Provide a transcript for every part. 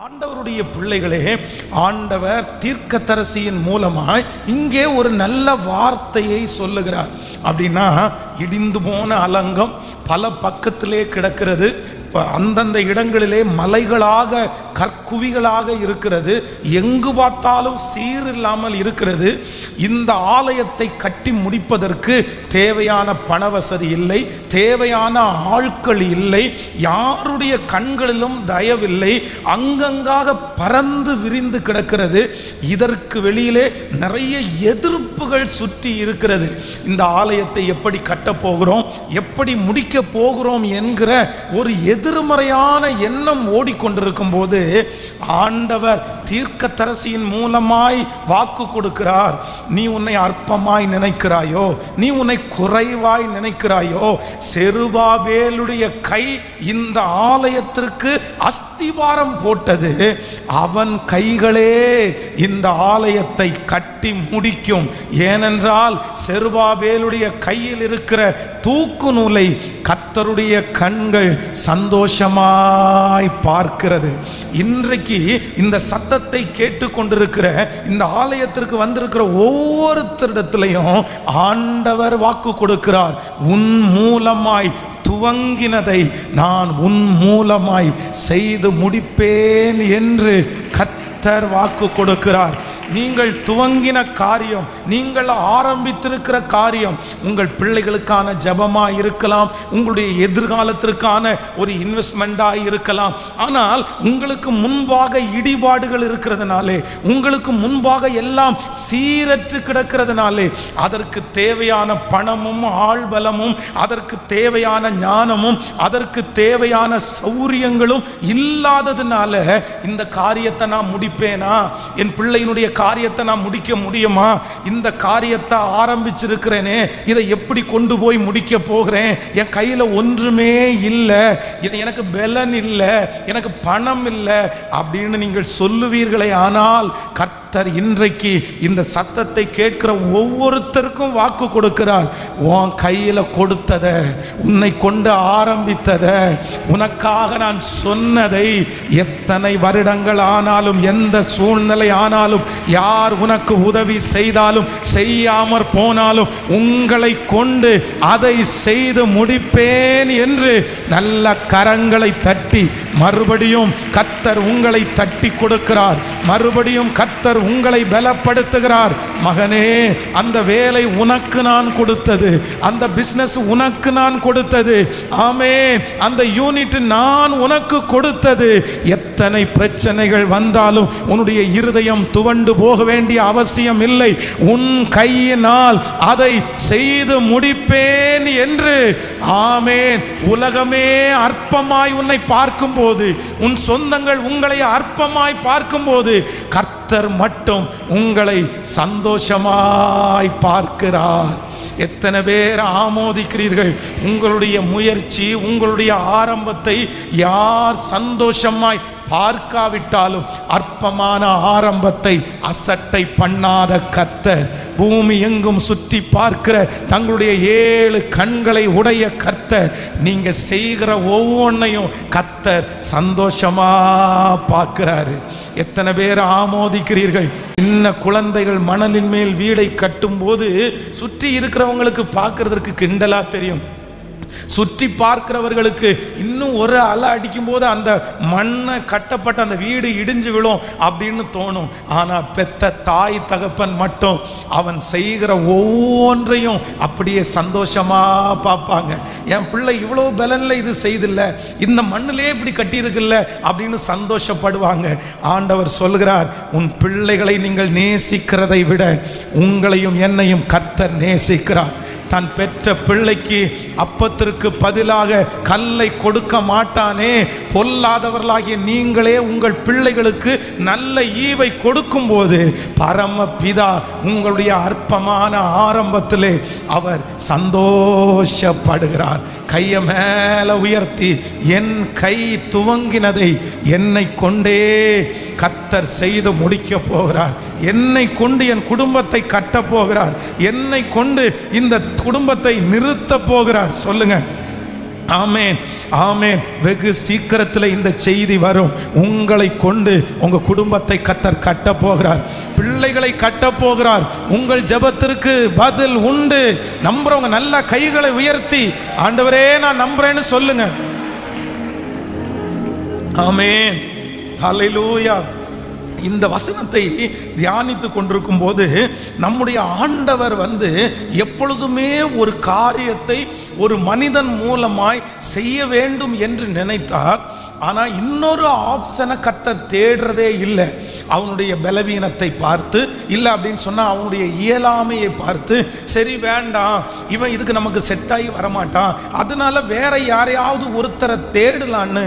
ஆண்டவருடைய பிள்ளைகளே, ஆண்டவர் தீர்க்கதரிசியின் மூலமாய் இங்கே ஒரு நல்ல வார்த்தையை சொல்லுகிறார். அப்படின்னா, இடிந்து போன அலங்கம் பல பக்கத்திலே கிடக்கிறது, அந்தந்த இடங்களிலே மலைகளாக கற்குவிகளாக இருக்கிறது, எங்கு பார்த்தாலும் சீர் இல்லாமல் இருக்கிறது. இந்த ஆலயத்தை கட்டி முடிப்பதற்கு தேவையான பண வசதி இல்லை, தேவையான ஆட்கள் இல்லை, யாருடைய கண்களிலும் தயவில்லை, அங்கங்காக பறந்து விரிந்து கிடக்கிறது. இதற்கு வெளியிலே நிறைய எதிர்ப்புகள் சுற்றி இருக்கிறது. இந்த ஆலயத்தை எப்படி கட்டப் போகிறோம், எப்படி முடிக்க போகிறோம் என்கிற ஒரு எதிர்மறையான எண்ணம் ஓடிக்கொண்டிருக்கும் போது ஆண்டவர் தீர்க்கதரிசியின் மூலமாய் வாக்கு கொடுக்கிறார். நீ உன்னை அற்பமாய் நினைக்கிறாயோ, நீ உன்னை குறைவாய் நினைக்கிறாயோ, செருபாபேலுடைய கை இந்த ஆலயத்திற்கு அஸ்திவாரம் போட்டது, அவன் கைகளே இந்த ஆலயத்தை கட்டி முடிக்கும். ஏனென்றால் செருபாபேலுடைய கையில் இருக்கிற தூக்கு நூலை கர்த்தருடைய கண்கள் சந்தோஷமாய் பார்க்கிறது. இன்றைக்கு இந்த சத்தத்தை கேட்டுக்கொண்டிருக்கிற, இந்த ஆலயத்திற்கு வந்திருக்கிற ஒவ்வொருத்தரிடத்திலையும் ஆண்டவர் வாக்கு கொடுக்கிறார். உன் மூலமாய் துவங்கினதை நான் உன் மூலமாய் செய்து முடிப்பேன் என்று கர்த்தர் வாக்கு கொடுக்கிறார். நீங்கள் துவங்கின காரியம், நீங்கள் ஆரம்பித்திருக்கிற காரியம் உங்கள் பிள்ளைகளுக்கான ஜெபமாக இருக்கலாம், உங்களுடைய எதிர்காலத்திற்கான ஒரு இன்வெஸ்ட்மெண்ட்டாக இருக்கலாம். ஆனால் உங்களுக்கு முன்பாக இடிபாடுகள் இருக்கிறதுனாலே, உங்களுக்கு முன்பாக எல்லாம் சீரற்று கிடக்கிறதுனாலே, அதற்கு தேவையான பணமும் ஆள்பலமும், அதற்கு தேவையான ஞானமும், அதற்கு தேவையான சௌரியங்களும் இல்லாததுனால இந்த காரியத்தை நான் முடிப்பேனா, என் பிள்ளையினுடைய காரியத்தை நான் முடிக்க முடியுமா, இந்த காரியத்தை ஆரம்பிச்சிருக்கிறேனே, இதை எப்படி கொண்டு போய் முடிக்க போகிறேன், என் கையில் ஒன்றுமே இல்லை, எனக்கு பலன் இல்லை, எனக்கு பணம் இல்லை அப்படின்னு நீங்கள் சொல்லுவீர்களே. ஆனால் கர்த்தர் இன்றைக்கு இந்த சத்தத்தை கேட்கிற ஒவ்வொருத்தருக்கும் வாக்கு கொடுக்கிறார். உன் கையில் கொடுத்ததை, உன்னை கொண்டு ஆரம்பித்ததை, உனக்காக நான் சொன்னதை, எத்தனை வருடங்கள் ஆனாலும், எந்த சூழ்நிலை ஆனாலும், யார் உனக்கு உதவி செய்தாலும் செய்யாமற் போனாலும், உங்களை கொண்டு அதை செய்து முடிப்பேன் என்று நல்ல கரங்களை தட்டி மறுபடியும் கர்த்தர் உங்களை தட்டி கொடுக்கிறார். மறுபடியும் கர்த்தர் உங்களை பலப்படுத்துகிறார். மகனே, அந்த வேலை உனக்கு நான் கொடுத்தது, அந்த பிசினஸ் உனக்கு நான் கொடுத்தது, ஆமென், அந்த யூனிட் நான் உனக்கு கொடுத்தது. எத்தனை பிரச்சனைகள் வந்தாலும் உன்னுடைய இருதயம் துவண்டு போக வேண்டிய அவசியம் இல்லை. உன் கையினால் அதை செய்து முடிப்பேன் என்று, ஆமென். உலகமே அற்பமாய் உன்னை பார்க்கும்போது, உன் சொந்தங்கள் உங்களை அற்பமாய் பார்க்கும்போது, கர்த்தர் மட்டும் உங்களை சந்தோஷமாய் பார்க்கிறார். எத்தனை பேர் ஆமோதிக்கிறீர்கள்? உங்களுடைய முயற்சி, உங்களுடைய ஆரம்பத்தை யார் சந்தோஷமாய் பார்க்காவிட்டாலும், அற்பமான ஆரம்பத்தை அசட்டை பண்ணாத கர்த்தர், பூமி எங்கும் சுற்றி பார்க்கிற தங்களுடைய 7 கண்களை உடைய கர்த்தர், நீங்க செய்கிற ஒவ்வொன்றையும் கர்த்தர் சந்தோஷமா பார்க்கிறாரு. எத்தனை பேர் ஆமோதிக்கிறீர்கள்? சின்ன குழந்தைகள் மணலின் மேல் வீடை கட்டும் போது சுற்றி இருக்கிறவங்களுக்கு பார்க்கறதற்கு கிண்டலா தெரியும். சுற்றி பார்க்கிறவர்களுக்கு இன்னும் ஒரு அலை அடிக்கும் போது அந்த மண்ணை கட்டப்பட்ட அந்த வீடு இடிஞ்சு விழும் அப்படின்னு தோணும். ஆனால் பெத்த தாய் தகப்பன் மட்டும் அவன் செய்கிற ஒவ்வொன்றையும் அப்படியே சந்தோஷமா பார்ப்பாங்க. என் பிள்ளை இவ்வளோ பலன்ல இது செய்தில்ல, இந்த மண்ணிலே இப்படி கட்டியிருக்குல்ல அப்படின்னு சந்தோஷப்படுவாங்க. ஆண்டவர் சொல்கிறார், உன் பிள்ளைகளை நீங்கள் நேசிக்கிறதை விட உங்களையும் என்னையும் கர்த்தர் நேசிக்கிறார். தான் பெற்ற பிள்ளைக்கு அப்பத்திற்கு பதிலாக கல்லை கொடுக்க மாட்டானே. பொல்லாதவர்களாகிய நீங்களே உங்கள் பிள்ளைகளுக்கு நல்ல ஈவை கொடுக்கும் போது பரமபிதா உங்களுடைய அற்பமான ஆரம்பத்திலே அவர் சந்தோஷப்படுகிறார். கையை மேல உயர்த்தி, என் கை துவங்கினதை என்னை கொண்டே கர்த்தர் செய்து முடிக்க போகிறார். என்னை கொண்டு என் குடும்பத்தை கட்ட போகிறார். என்னை கொண்டு இந்த குடும்பத்தை நிறுத்த போகிறார். சொல்லுங்க, ஆமேன், ஆமேன். வெகு சீக்கிரத்தில் இந்த செய்தி வரும். உங்களை கொண்டு உங்க குடும்பத்தை கர்த்தர் கட்ட போகிறார், பிள்ளைகளை கட்ட போகிறார். உங்கள் ஜெபத்திற்கு பதில் உண்டு. நம்புறவங்க நல்ல கைகளை உயர்த்தி ஆண்டவரே நான் நம்புறேன்னு சொல்லுங்க. ஆமேன், ஹல்லேலூயா. இந்த வசனத்தை தியானித்து கொண்டிருக்கும் போது நம்முடைய ஆண்டவர் எப்பொழுதுமே ஒரு காரியத்தை ஒரு மனிதன் மூலமாய் செய்ய வேண்டும் என்று நினைத்தார். ஆனால் இன்னொரு ஆப்ஷனை கர்த்தர் தேடுறதே இல்லை. அவனுடைய பலவீனத்தை பார்த்து, இல்லை அப்படின்னு சொன்னால் அவனுடைய இயலாமையை பார்த்து, சரி வேண்டாம் இவன் இதுக்கு நமக்கு செட் ஆகி வரமாட்டான், அதனால வேற யாரையாவது ஒருத்தரை தேடலான்னு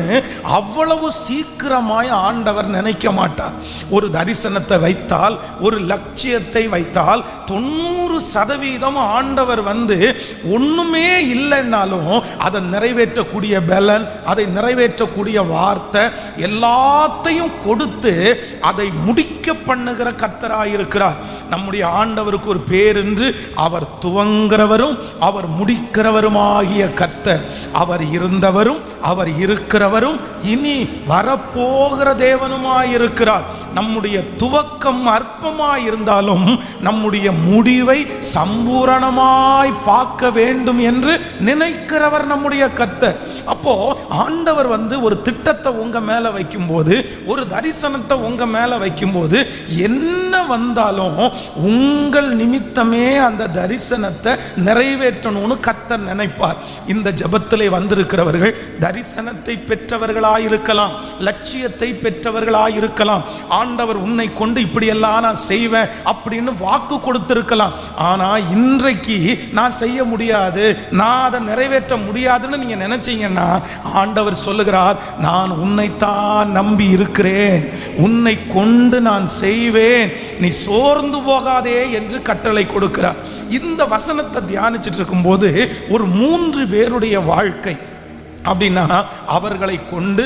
அவ்வளவு சீக்கிரமாய் ஆண்டவர் நினைக்க மாட்டார். ஒரு தரிசனத்தை வைத்தால், ஒரு லட்சியத்தை வைத்தால் 90% ஆண்டவர் ஒண்ணுமே இல்லைன்னாலும் அதை நிறைவேற்றக்கூடிய பலன், அதை நிறைவேற்றக்கூடிய வார்த்தை எல்லாத்தையும் கொடுத்து அதை முடிக்க பண்ணுகிற கர்த்தராயிருக்கிறார். நம்முடைய ஆண்டவருக்கு ஒரு பேர் என்று, அவர் துவங்குறவரும் அவர் முடிக்கிறவருமாகிய கர்த்தர். அவர் இருந்தவரும் அவர் இருக்கிறவரும் இனி வரப்போகிற தேவனுமாயிருக்கிறார். நம்முடைய துவக்கம் அற்பமாய் இருந்தாலும் நம்முடைய முடிவை சம்பூரணமாய் பார்க்க வேண்டும் என்று நினைக்கிறவர் நம்முடைய கர்த்தர். அப்போ ஆண்டவர் ஒரு திட்டத்தை உங்க மேல வைக்கும் போது, ஒரு தரிசனத்தை உங்க மேல வைக்கும் போது, என்ன வந்தாலும் உங்கள் நிமித்தமே அந்த தரிசனத்தை நிறைவேற்றணும்னு கர்த்தர் நினைப்பார். இந்த ஜெபத்திலே வந்திருக்கிறவர்கள் தரிசனத்தை பெற்றவர்களாயிருக்கலாம், லட்சியத்தை பெற்றவர்களாயிருக்கலாம். ஆண்டவர் உன்னை கொண்டு இப்படியெல்லாம் நான் செய்வேன் அப்படின்னு வாக்கு கொடுத்திருக்கலாம். ஆனா இன்றைக்கு நான் செய்ய முடியாது, நான் அதை நிறைவேற்ற முடியாதுன்னு நீங்க நினைச்சீங்கன்னா ஆண்டவர் சொல்லுகிறார், நான் உன்னைத்தான் நம்பி இருக்கிறேன், உன்னை கொண்டு நான் செய்வேன், நீ சோர்ந்து போகாதே என்று கட்டளை கொடுக்கிறார். இந்த வசனத்தை தியானிச்சுட்டு இருக்கும்போது ஒரு 3 பேருடைய வாழ்க்கை அப்படின்னா, அவர்களை கொண்டு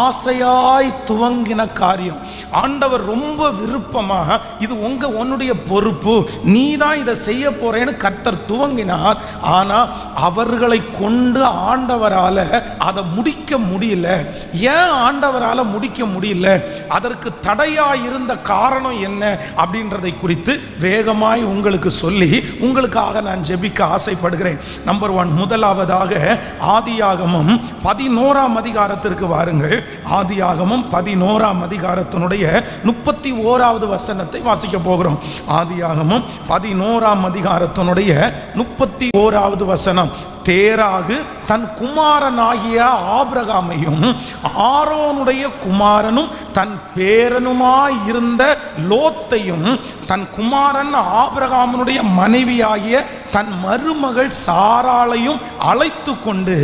ஆசையாய் துவங்கின காரியம் ஆண்டவர் ரொம்ப விருப்பமாக, இது உன்னுடைய பொறுப்பு, நீ தான் இதை செய்ய போறேன்னு கர்த்தர் துவங்கினார். ஆனால் அவர்களை கொண்டு ஆண்டவரால் அதை முடிக்க முடியல. ஏன் ஆண்டவரால் முடிக்க முடியல? அதற்கு தடையாய் இருந்த காரணம் என்ன அப்படின்றதை குறித்து வேகமாய் உங்களுக்கு சொல்லி உங்களுக்காக நான் ஜெபிக்க ஆசைப்படுகிறேன். நம்பர் 1, முதலாவதாக ஆதியாகமம் 11ஆம் அதிகாரத்திற்கு வாருங்கள். ஆதியாகமம் 11ஆம் அதிகாரத்தினுடைய 31வது வசனத்தை வாசிக்க போகிறோம். ஆதியாகமம் 11ஆம் அதிகாரத்தினுடைய 31வது வசனம். தேராகு தன் குமாரனாகிய ஆபிரகாமையும் ஆரோனுடைய குமாரனும் தன் பேரனுமாய் இருந்த லோத்தையும் தன் குமாரன் ஆபிரகாமுடைய மனைவியாகிய தன் மருமகள் சாராளையும் அழைத்து கொண்டு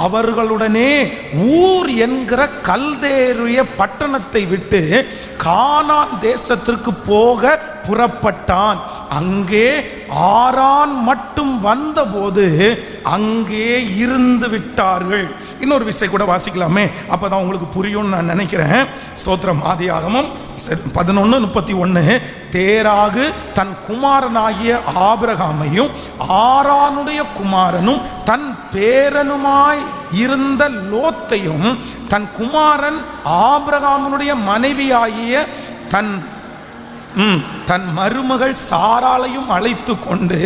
அவர்களுடனே ஊர் என்கிற கல்தேருடைய பட்டணத்தை விட்டு கானான் தேசத்திற்கு போக புறப்பட்டான். அங்கே ஆரான் மட்டும் வந்தபோது அங்கே இருந்து விட்டார்கள். இன்னொரு விஷயம் கூட வாசிக்கலாமே, அப்பதான் உங்களுக்கு புரியும் நான் நினைக்கிறேன். ஸ்தோத்திரம். ஆதியாகமம் 11:31. தேராகு தன் குமாரனாகிய ஆபிரகாமையும் ஆரானுடைய குமாரனும் தன் பேரனுமாய் இருந்த லோத்தையும் தன் குமாரன் ஆபிரகாமுடைய மனைவியாகிய தன் மருமகள் சாராளையும் அழைத்து கொண்டு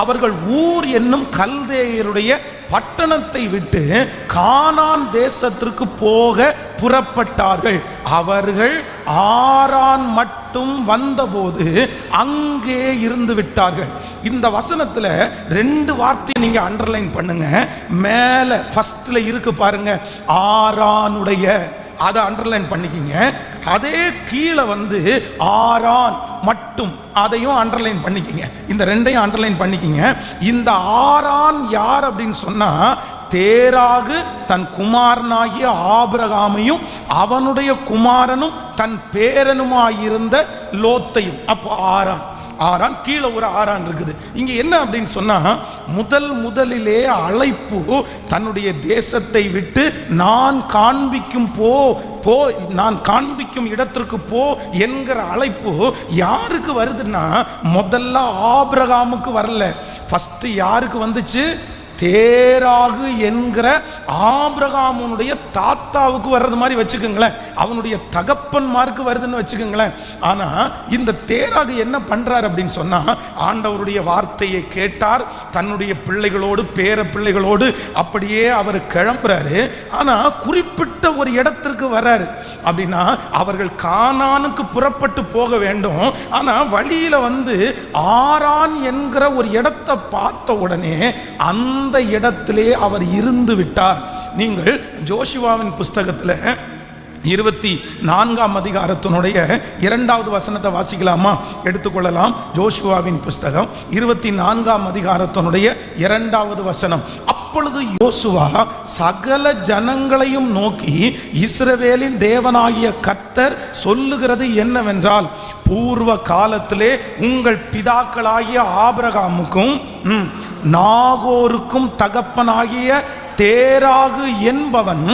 அவர்கள் ஊர் என்னும் கல்தேயருடைய பட்டணத்தை விட்டு கானான் தேசத்திற்கு போக புறப்பட்டார்கள். அவர்கள் ஆரான் மட்டும் வந்தபோது அங்கே இருந்து விட்டார்கள். இந்த வசனத்துல 2 வார்த்தையை நீங்க அண்டர்லைன் பண்ணுங்க. மேல ஃபர்ஸ்ட்ல இருக்கு பாருங்க, ஆரானுடைய, அதை அண்டர்லைன் பண்ணிக்கிங்க. அதே கீழே ஆரான் மட்டும், அதையும் அண்டர்லைன் பண்ணிக்கிங்க. இந்த 2ஐயும் அண்டர்லைன் பண்ணிக்கிங்க. இந்த ஆரான் யார் அப்படின்னு சொன்னா, தேராகு தன் குமாரனாகிய ஆபிரகாமையும் அவனுடைய குமாரனும் தன் பேரனுமாயிருந்த லோத்தையும். அப்போ ஆரான் கீழே ஒரு ஆரான் இருக்குது. இங்க என்ன அப்படின்னு சொன்னா, முதலிலே அழைப்பு தன்னுடைய தேசத்தை விட்டு நான் காண்பிக்கும் நான் காண்பிக்கும் இடத்திற்கு போ என்கிற அழைப்பு யாருக்கு வருதுன்னா, முதல்ல ஆபிரகாமுக்கு வரல. ஃபர்ஸ்ட் யாருக்கு வந்துச்சு? தேராகு என்கிற ஆபிரகாமுடைய தாத்தாவுக்கு வர்றது மாதிரி வச்சுக்கோங்களேன், அவனுடைய தகப்பன்மாருக்கு வருதுன்னு வச்சுக்கோங்களேன். ஆனா இந்த தேராகு என்ன பண்றார் அப்படின்னு சொன்னா, ஆண்டவருடைய வார்த்தையை கேட்டார், தன்னுடைய பிள்ளைகளோடு பேர பிள்ளைகளோடு அப்படியே அவர் கிளம்புறாரு. ஆனா குறிப்பிட்ட ஒரு இடத்திற்கு வர்றாரு. அப்படின்னா அவர்கள் கானானுக்கு புறப்பட்டு போக வேண்டும். ஆனா வழியில ஆரான் என்கிற ஒரு இடத்தை பார்த்த உடனே அந்த இடத்திலே அவர் இருந்து விட்டார். நீங்கள் ஜோஷுவாவின் புஸ்தகத்தில் 24ஆம் அதிகாரத்தினுடைய 2வது வசனத்தை வாசிக்கலாமா? எடுத்துக்கொள்ளலாம். ஜோஷுவாவின் புஸ்தகம் 24ஆம் அதிகாரத்தினுடைய 2வது வசனம். அப்பொழுது யோசுவா சகல ஜனங்களையும் நோக்கி, இஸ்ரவேலின் தேவனாகிய கர்த்தர் சொல்லுகிறது என்னவென்றால், பூர்வ காலத்திலே உங்கள் பிதாக்களாகிய ஆபிரகாமுக்கும் நாகோருக்கும் தகப்பனாகிய தேராகு என்பவன்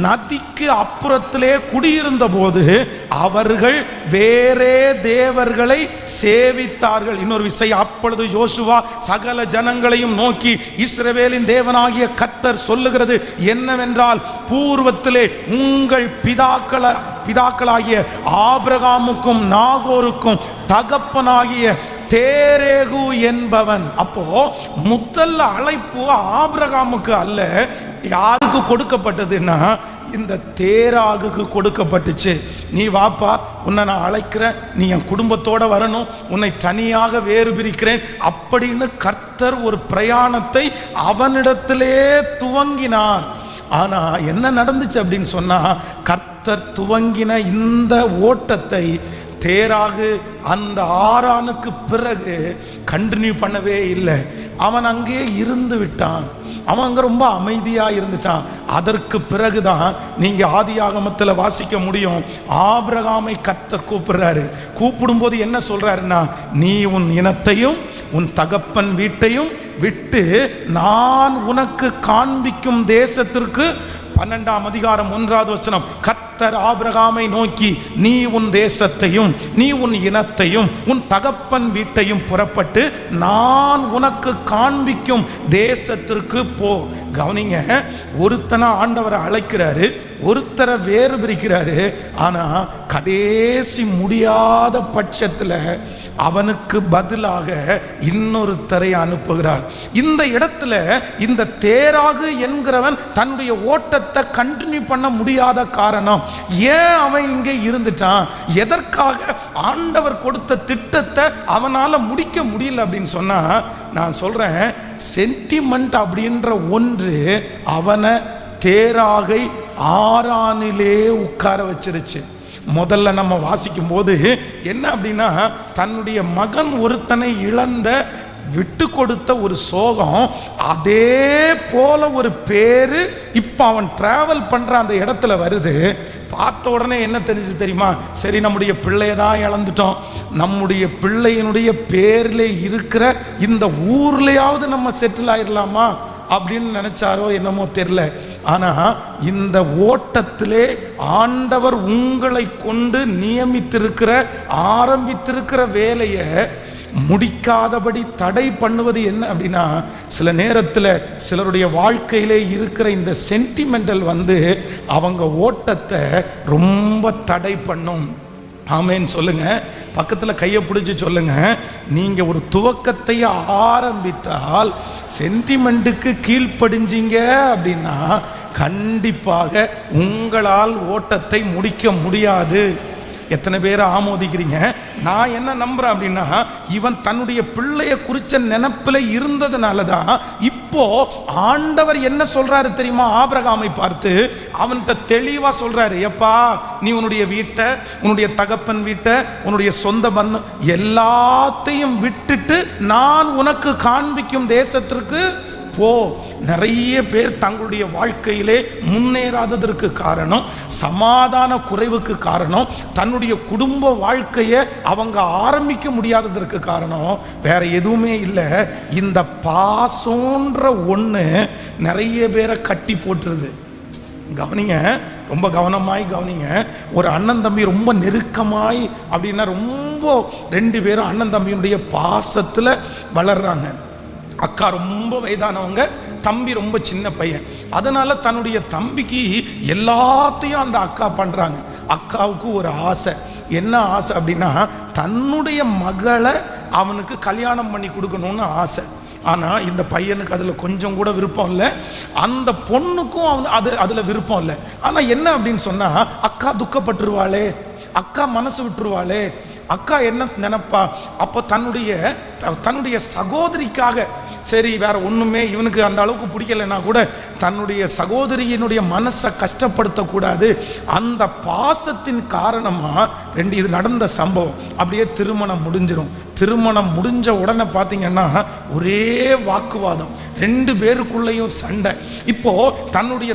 நதிக்கு அப்புறத்திலே குடியிருந்த போது அவர்கள் வேறே தேவர்களை சேவித்தார்கள். இன்னொரு விஷயம், அப்பொழுது யோசுவா சகல ஜனங்களையும் நோக்கி, இஸ்ரவேலின் தேவனாகிய கர்த்தர் சொல்லுகிறது என்னவென்றால், பூர்வத்திலே உங்கள் பிதாக்களாகிய ஆபிரகாமுக்கும் நாகோருக்கும் தகப்பனாகிய தேரேகு என்பவன். அப்போ முதல் அழைப்பு ஆபிரகாமுக்கு அல்ல, யாருக்கு கொடுக்கப்பட்டதுன்னா இந்த தேராகுக்கு கொடுக்கப்பட்டுச்சு. நீ வாப்பா, உன்னை நான் அழைக்கிறேன், நீ என் குடும்பத்தோட வரணும், உன்னை தனியாக வேறு பிரிக்கிறேன் அப்படின்னு கர்த்தர் ஒரு பிரயாணத்தை அவனிடத்திலே துவங்கினார். ஆனா என்ன நடந்துச்சு அப்படின்னு சொன்னா, கர்த்தர் துவங்கின இந்த ஓட்டத்தை தேராகு அந்த ஆரானுக்கு பிறகு கண்டினியூ பண்ணவே இல்லை. அவன் அங்கே இருந்து விட்டான். அவன் அங்கே ரொம்ப அமைதியாக இருந்துட்டான். அதற்கு பிறகுதான் நீங்க ஆதியாகமத்தில் வாசிக்க முடியும், ஆபிரகாமை கர்த்தர் கூப்பிடுறாரு. கூப்பிடும்போது என்ன சொல்றாருன்னா, நீ உன் இனத்தையும் உன் தகப்பன் வீட்டையும் விட்டு நான் உனக்கு காண்பிக்கும் தேசத்திற்கு 12ஆம் அதிகாரம் 1வது வசனம். கர்த்தர் ஆபிரகாமை நோக்கி, நீ உன் தேசத்தையும் நீ உன் இனத்தையும் உன் தகப்பன் வீட்டையும் புறப்பட்டு நான் உனக்கு காண்பிக்கும் தேசத்திற்கு போ. கவனிங்க, ஒருத்தனை ஆண்டவரை அழைக்கிறாரு, ஒருத்தரை வேறு பிரிக்கிறாரு. ஆனா கடைசி முடியாத பட்சத்தில் அவனுக்கு பதிலாக இன்னொருத்தரை அனுப்புகிறார். இந்த இடத்துல இந்த தேராகு என்கிறவன் தன்னுடைய ஓட்டத்தை கண்டினியூ பண்ண முடியாத காரணம் ஏன் அவன் இங்கே இருந்துட்டான்? எதற்காக ஆண்டவர் கொடுத்த திட்டத்தை அவனால முடிக்க முடியல அப்படின்னு சொன்னா, நான் சொல்றேன், சென்டிமெண்ட் அப்படின்ற ஒன்று அவனை தேராகை ஆரானிலே உட்கார வச்சிருச்சு. முதல்ல நம்ம வாசிக்கும் போது என்ன அப்படின்னா, தன்னுடைய மகன் ஒருத்தனை இழந்த விட்டு கொடுத்த ஒரு சோகம், அதே போல ஒரு பேரு இப்ப அவன் டிராவல் பண்ற அந்த இடத்துல வருது. பார்த்த உடனே என்ன தெரிஞ்சு தெரியுமா? சரி, நம்முடைய பிள்ளைய தான் இழந்துட்டோம், நம்முடைய பிள்ளையினுடைய பேர்ல இருக்கிற இந்த ஊர்லயாவது நம்ம செட்டில் ஆயிடலாமா அப்படின்னு நினைச்சாரோ என்னமோ தெரியல. ஆனா இந்த ஓட்டத்திலே ஆண்டவர் உங்களை கொண்டு நியமித்திருக்கிற ஆரம்பித்திருக்கிற வேலையை முடிக்காதபடி தடை பண்ணுவது என்ன அப்படின்னா, சில நேரத்தில் சிலருடைய வாழ்க்கையிலே இருக்கிற இந்த சென்டிமெண்டல் அவங்க ஓட்டத்தை ரொம்ப தடை பண்ணும். ஆமேன்னு சொல்லுங்க. பக்கத்தில் கையை பிடிச்சி சொல்லுங்க, நீங்க ஒரு துவக்கத்தை ஆரம்பித்தால் சென்டிமெண்ட்டுக்கு கீழ்ப்படிஞ்சிங்க அப்படின்னா கண்டிப்பாக உங்களால் ஓட்டத்தை முடிக்க முடியாது. எத்தனை பேரை ஆமோதிக்கிறீங்க? நான் என்ன நம்புறேன் அப்படின்னா, இவன் தன்னுடைய பிள்ளைய குறிச்ச நினைப்பில் இருந்ததுனால தான் இப்போ ஆண்டவர் என்ன சொல்றாரு தெரியுமா? ஆபிரகாமை பார்த்து அவன்கிட்ட தெளிவா சொல்றாரு, எப்பா நீ உன்னுடைய வீட்டை, உன்னுடைய தகப்பன் வீட்டை, உன்னுடைய சொந்த பந்தம் எல்லாத்தையும் விட்டுட்டு நான் உனக்கு காண்பிக்கும் தேசத்திற்கு போ. நிறைய பேர் தங்களுடைய வாழ்க்கையிலே முன்னேறாததற்கு காரணம், சமாதான குறைவுக்கு காரணம், தன்னுடைய குடும்ப வாழ்க்கையை அவங்க ஆரம்பிக்க முடியாததற்கு காரணம் வேற எதுவுமே இல்லை. இந்த பாசோன்ற ஒன்று நிறைய பேரை கட்டி போட்டுருது. கவனிங்க, ரொம்ப கவனமாய் கவனிங்க. ஒரு அண்ணன் தம்பி ரொம்ப நெருக்கமாய் அப்படின்னா ரொம்ப 2 பேரும் அண்ணன் தம்பியினுடைய பாசத்தில் வளர்றாங்க. அக்கா ரொம்ப வயதானவங்க, தம்பி ரொம்ப சின்ன பையன், அதனால தன்னுடைய தம்பிக்கு எல்லாத்தையும் அந்த அக்கா பண்றாங்க. அக்காவுக்கு ஒரு ஆசை, என்ன ஆசை அப்படின்னா தன்னுடைய மகளை அவனுக்கு கல்யாணம் பண்ணி கொடுக்கணும்னு ஆசை. ஆனால் இந்த பையனுக்கு அதில் கொஞ்சம் கூட விருப்பம் இல்லை, அந்த பொண்ணுக்கும் அதில் விருப்பம் இல்லை. ஆனால் என்ன அப்படின்னு சொன்னால் அக்கா துக்கப்பட்டுருவாளே, அக்கா மனசு விட்டுருவாளே, அக்கா என்ன நினைப்பா. அப்போ தன்னுடைய சகோதரிக்காக, சரி வேற ஒன்றுமே இவனுக்கு அந்த அளவுக்கு பிடிக்கலைன்னா கூட தன்னுடைய சகோதரியினுடைய மனசை கஷ்டப்படுத்தக்கூடாது, அந்த பாசத்தின் காரணமாக இது நடந்த சம்பவம். அப்படியே திருமணம் முடிஞ்சிடும். திருமணம் முடிஞ்ச உடனே பார்த்தீங்கன்னா ஒரே வாக்குவாதம், 2 பேருக்குள்ளேயும் சண்டை. இப்போ தன்னுடைய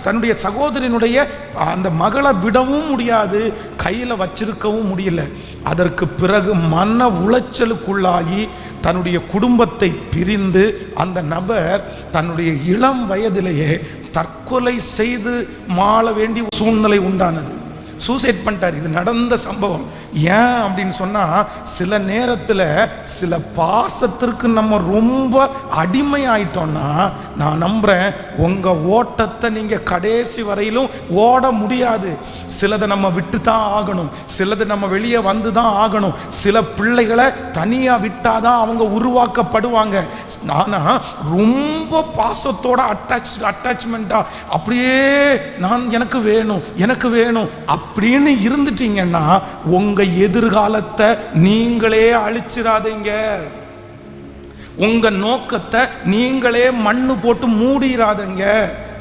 தன்னுடைய சகோதரியினுடைய அந்த மகளை விடவும் முடியாது, கையில் வச்சிருக்கவும் முடியல. அதற்கு பிறகு மன உளைச்சலுக்குள்ளாகி தன்னுடைய குடும்பத்தை பிரிந்து அந்த நபர் தன்னுடைய இளம் வயதிலேயே தற்கொலை செய்து மாள வேண்டிய சூழ்நிலை உண்டானது. சூசைட் பண்ணிட்டார். இது நடந்த சம்பவம். ஏன் அப்படின்னு சொன்னால் சில நேரத்தில் சில பாசத்திற்கு நம்ம ரொம்ப அடிமையாயிட்டோம்னா நான் நம்புகிறேன் உங்கள் ஓட்டத்தை நீங்கள் கடைசி வரையிலும் ஓட முடியாது. சிலதை நம்ம விட்டு தான் ஆகணும், சிலது நம்ம வெளியே வந்து தான் ஆகணும். சில பிள்ளைகளை தனியாக விட்டாதான் அவங்க உருவாக்கப்படுவாங்க. ஆனால் ரொம்ப பாசத்தோட அட்டாச்மெண்ட்டாக அப்படியே எனக்கு வேணும் அப்படின்னு இருந்துட்டீங்கன்னா உங்க எதிர்காலத்தை நீங்களே அழிச்சிடாதீங்க. உங்க நோக்கத்தை நீங்களே மண்ணு போட்டு மூடிடாதீங்க.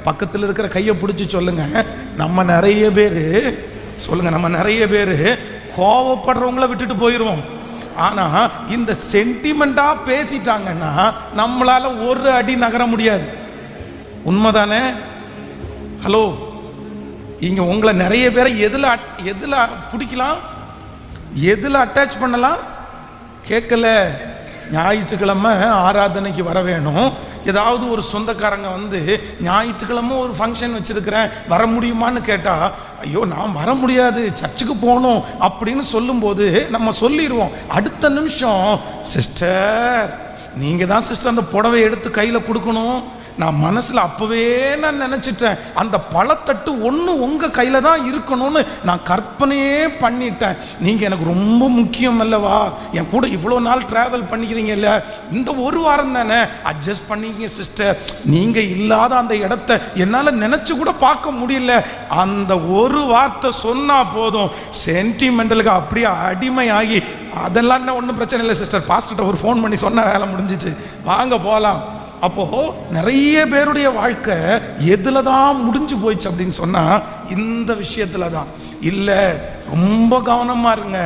பக்கத்தில் இருக்கிற கையை பிடிச்சி சொல்லுங்க, நம்ம நிறைய பேர் கோவப்படுறவங்கள விட்டுட்டு போயிடுவோம். ஆனா இந்த சென்டிமெண்டா பேசிட்டாங்கன்னா நம்மளால ஒரு அடி நகர முடியாது. உண்மைதானே? ஹலோ, இங்க உங்களை நிறைய பேரை எதுல பிடிக்கலாம், எதுல அட்டாச் பண்ணலாம் கேட்கல. ஞாயிற்றுக்கிழமை ஆராதனைக்கு வர வேணும், ஏதாவது ஒரு சொந்தக்காரங்க வந்து ஞாயிற்றுக்கிழமை ஒரு ஃபங்க்ஷன் வச்சிருக்கிறேன் வர முடியுமான்னு கேட்டா, ஐயோ நான் வர முடியாது சர்ச்சுக்கு போகணும் அப்படின்னு சொல்லும்போது நம்ம சொல்லிடுவோம். அடுத்த நிமிஷம் சிஸ்டர் நீங்க தான் சிஸ்டர் அந்த புடவை எடுத்து கையில கொடுக்கணும். நான் மனசுல அப்பவே நான் நினைச்சிட்டேன் அந்த பழத்தட்டு ஒன்று உங்க கையில தான் இருக்கணும்னு நான் கற்பனையே பண்ணிட்டேன். நீங்க எனக்கு ரொம்ப முக்கியம் அல்லவா, என் கூட இவ்வளோ நாள் டிராவல் பண்ணிக்கிறீங்கல்ல, இந்த ஒரு வாரம் தானே அட்ஜஸ்ட் பண்ணிக்க சிஸ்டர். நீங்க இல்லாத அந்த இடத்த என்னால் நினைச்சு கூட பார்க்க முடியல. அந்த ஒரு வார்த்தை சொன்னா போதும், சென்டிமெண்டலுக்கு அப்படியே அடிமையாகி, அதெல்லாம் ஒன்றும் பிரச்சனை இல்லை சிஸ்டர், பாஸ்டர்கிட்ட ஒரு ஃபோன் பண்ணி சொன்ன வேலை முடிஞ்சிச்சு, வாங்க போகலாம். அப்போ நிறைய பேருடைய வாழ்க்கை எதுல தான் முடிஞ்சு போயிடுச்சு அப்படின்னு சொன்னா இந்த விஷயத்துல தான். இல்ல, ரொம்ப கவனமா இருங்க.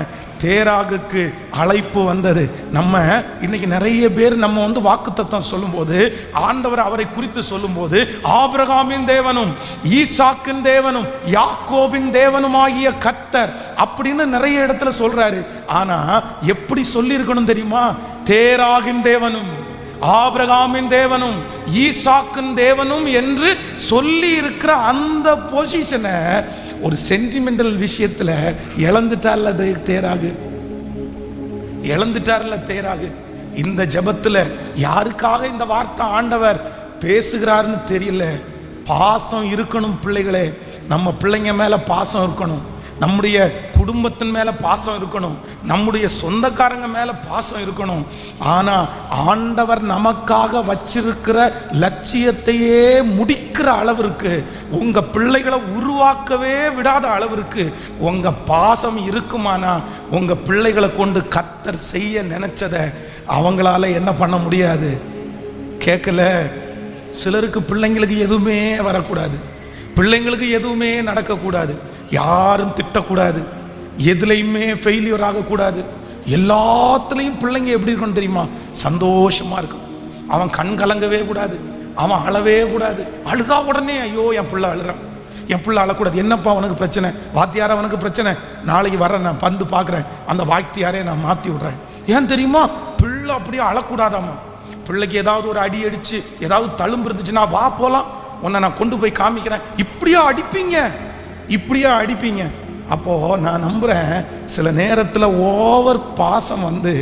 தேராகுக்கு அழைப்பு வந்தது. நம்ம இன்னைக்கு நிறைய பேர் நம்ம வந்து வாக்குத்தத்தம் சொல்லும்போது ஆண்டவர் அவரை குறித்து சொல்லும்போது ஆபிரகாமின் தேவனும் ஈசாக்கின் தேவனும் யாக்கோபின் தேவனும் ஆகிய கர்த்தர் அப்படின்னு நிறைய இடத்துல சொல்றாரு. ஆனா எப்படி சொல்லி இருக்கணும் தெரியுமா? தேராகின் தேவனும் ஆபிரகாமின் தேவனும் ஈசாக்கின் தேவனும் என்று சொல்லி இருக்கிற அந்த பொசிஷனை ஒரு சென்டிமெண்டல் விஷயத்துல இழந்துட்டார்ல தேராகு. இந்த ஜெபத்துல யாருக்காக இந்த வார்த்தை ஆண்டவர் பேசுகிறாருன்னு தெரியல. பாசம் இருக்கணும் பிள்ளைகளே, நம்ம பிள்ளைங்க மேல பாசம் இருக்கணும், நம்முடைய குடும்பத்தின் மேல பாசம் இருக்கணும், நம்முடைய சொந்தக்காரங்க மேல பாசம் இருக்கணும். ஆனா ஆண்டவர் நமக்காக வச்சிருக்கிற லட்சியத்தையே முடிக்கிற அளவிற்கு, உங்க பிள்ளைகளை உருவாக்கவே விடாத அளவிற்கு உங்க பாசம் இருக்குமானா உங்க பிள்ளைகளை கொண்டு கர்த்தர் செய்ய நினைச்சதை அவங்களால என்ன பண்ண முடியாது. கேட்கல. சிலருக்கு பிள்ளைங்களுக்கு எதுவுமே வரக்கூடாது, பிள்ளைங்களுக்கு எதுவுமே நடக்கக்கூடாது, யாரும் திட்டக்கூடாது, எதுலையுமே ஃபெயிலியர் ஆகக்கூடாது. எல்லாத்துலேயும் பிள்ளைங்க எப்படி இருக்கணும் தெரியுமா? சந்தோஷமா இருக்கும். அவன் கண் கலங்கவே கூடாது, அவன் அழவே கூடாது. அழுதா உடனே ஐயோ என் பிள்ளை அழுறான், என் பிள்ளை அழக்கூடாது. என்னப்பா அவனுக்கு பிரச்சனை? வாத்தியார அவனுக்கு பிரச்சனை, நாளைக்கு வரேன் நான் பந்து பார்க்குறேன், அந்த வாத்தியாரே நான் மாற்றி விட்றேன். ஏன் தெரியுமா? பிள்ளை அப்படியே அழக்கூடாதாமா. பிள்ளைக்கு ஏதாவது ஒரு அடி அடிச்சு ஏதாவது தழும்பு இருந்துச்சுன்னா வா போகலாம், உன்னை நான் கொண்டு போய் காமிக்கிறேன். இப்படியா அடிப்பீங்க. அப்போ நான் நம்புறேன் சில நேரத்தில் ஓவர் பாசம் வந்து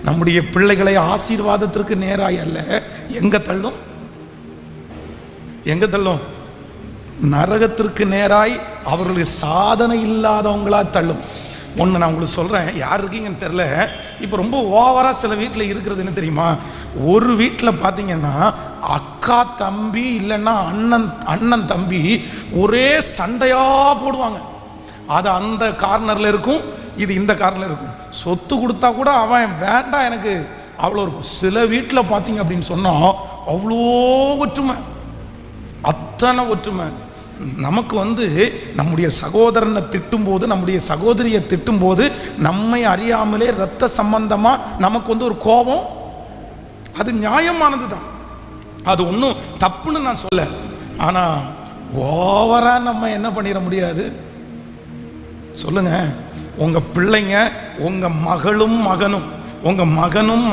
நம்முடைய பிள்ளைகளை ஆசீர்வாதத்திற்கு நேராக அல்ல எங்க தள்ளும், எங்க தள்ளும்? நரகத்திற்கு நேராய் அவர்களுடைய சாதனை இல்லாதவங்களா தள்ளும். ஒன்று நான் உங்களுக்கு சொல்கிறேன், யார் இருக்கீங்கன்னு தெரில. இப்போ ரொம்ப ஓவராக சில வீட்டில் இருக்கிறது என்ன தெரியுமா? ஒரு வீட்டில் பார்த்தீங்கன்னா அக்கா தம்பி இல்லைன்னா அண்ணன் தம்பி ஒரே சண்டையாக போடுவாங்க. அது அந்த கார்னரில் இருக்கும், இது இந்த கார்னரில் இருக்கும். சொத்து கொடுத்தா கூட அவன் வேண்டாம் எனக்கு, அவ்வளோ இருக்கும். சில வீட்டில் பார்த்தீங்க அப்படின்னு சொன்னால் அவ்வளோ ஒற்றுமை, அத்தனை ஒற்றுமை. நமக்கு நம்முடைய சகோதரனை திட்டும்போது, நம்முடைய சகோதரியை திட்டும்போது நம்மை அறியாமலே இரத்த சம்பந்தமாக நமக்கு ஒரு கோபம். அது நியாயமானது தான், அது ஒன்றும் தப்புன்னு நான் சொல்ல. ஆனால் ஓவராக நம்ம என்ன பண்ணிட முடியாது சொல்லுங்க. உங்கள் பிள்ளைங்க, உங்கள் மகனும்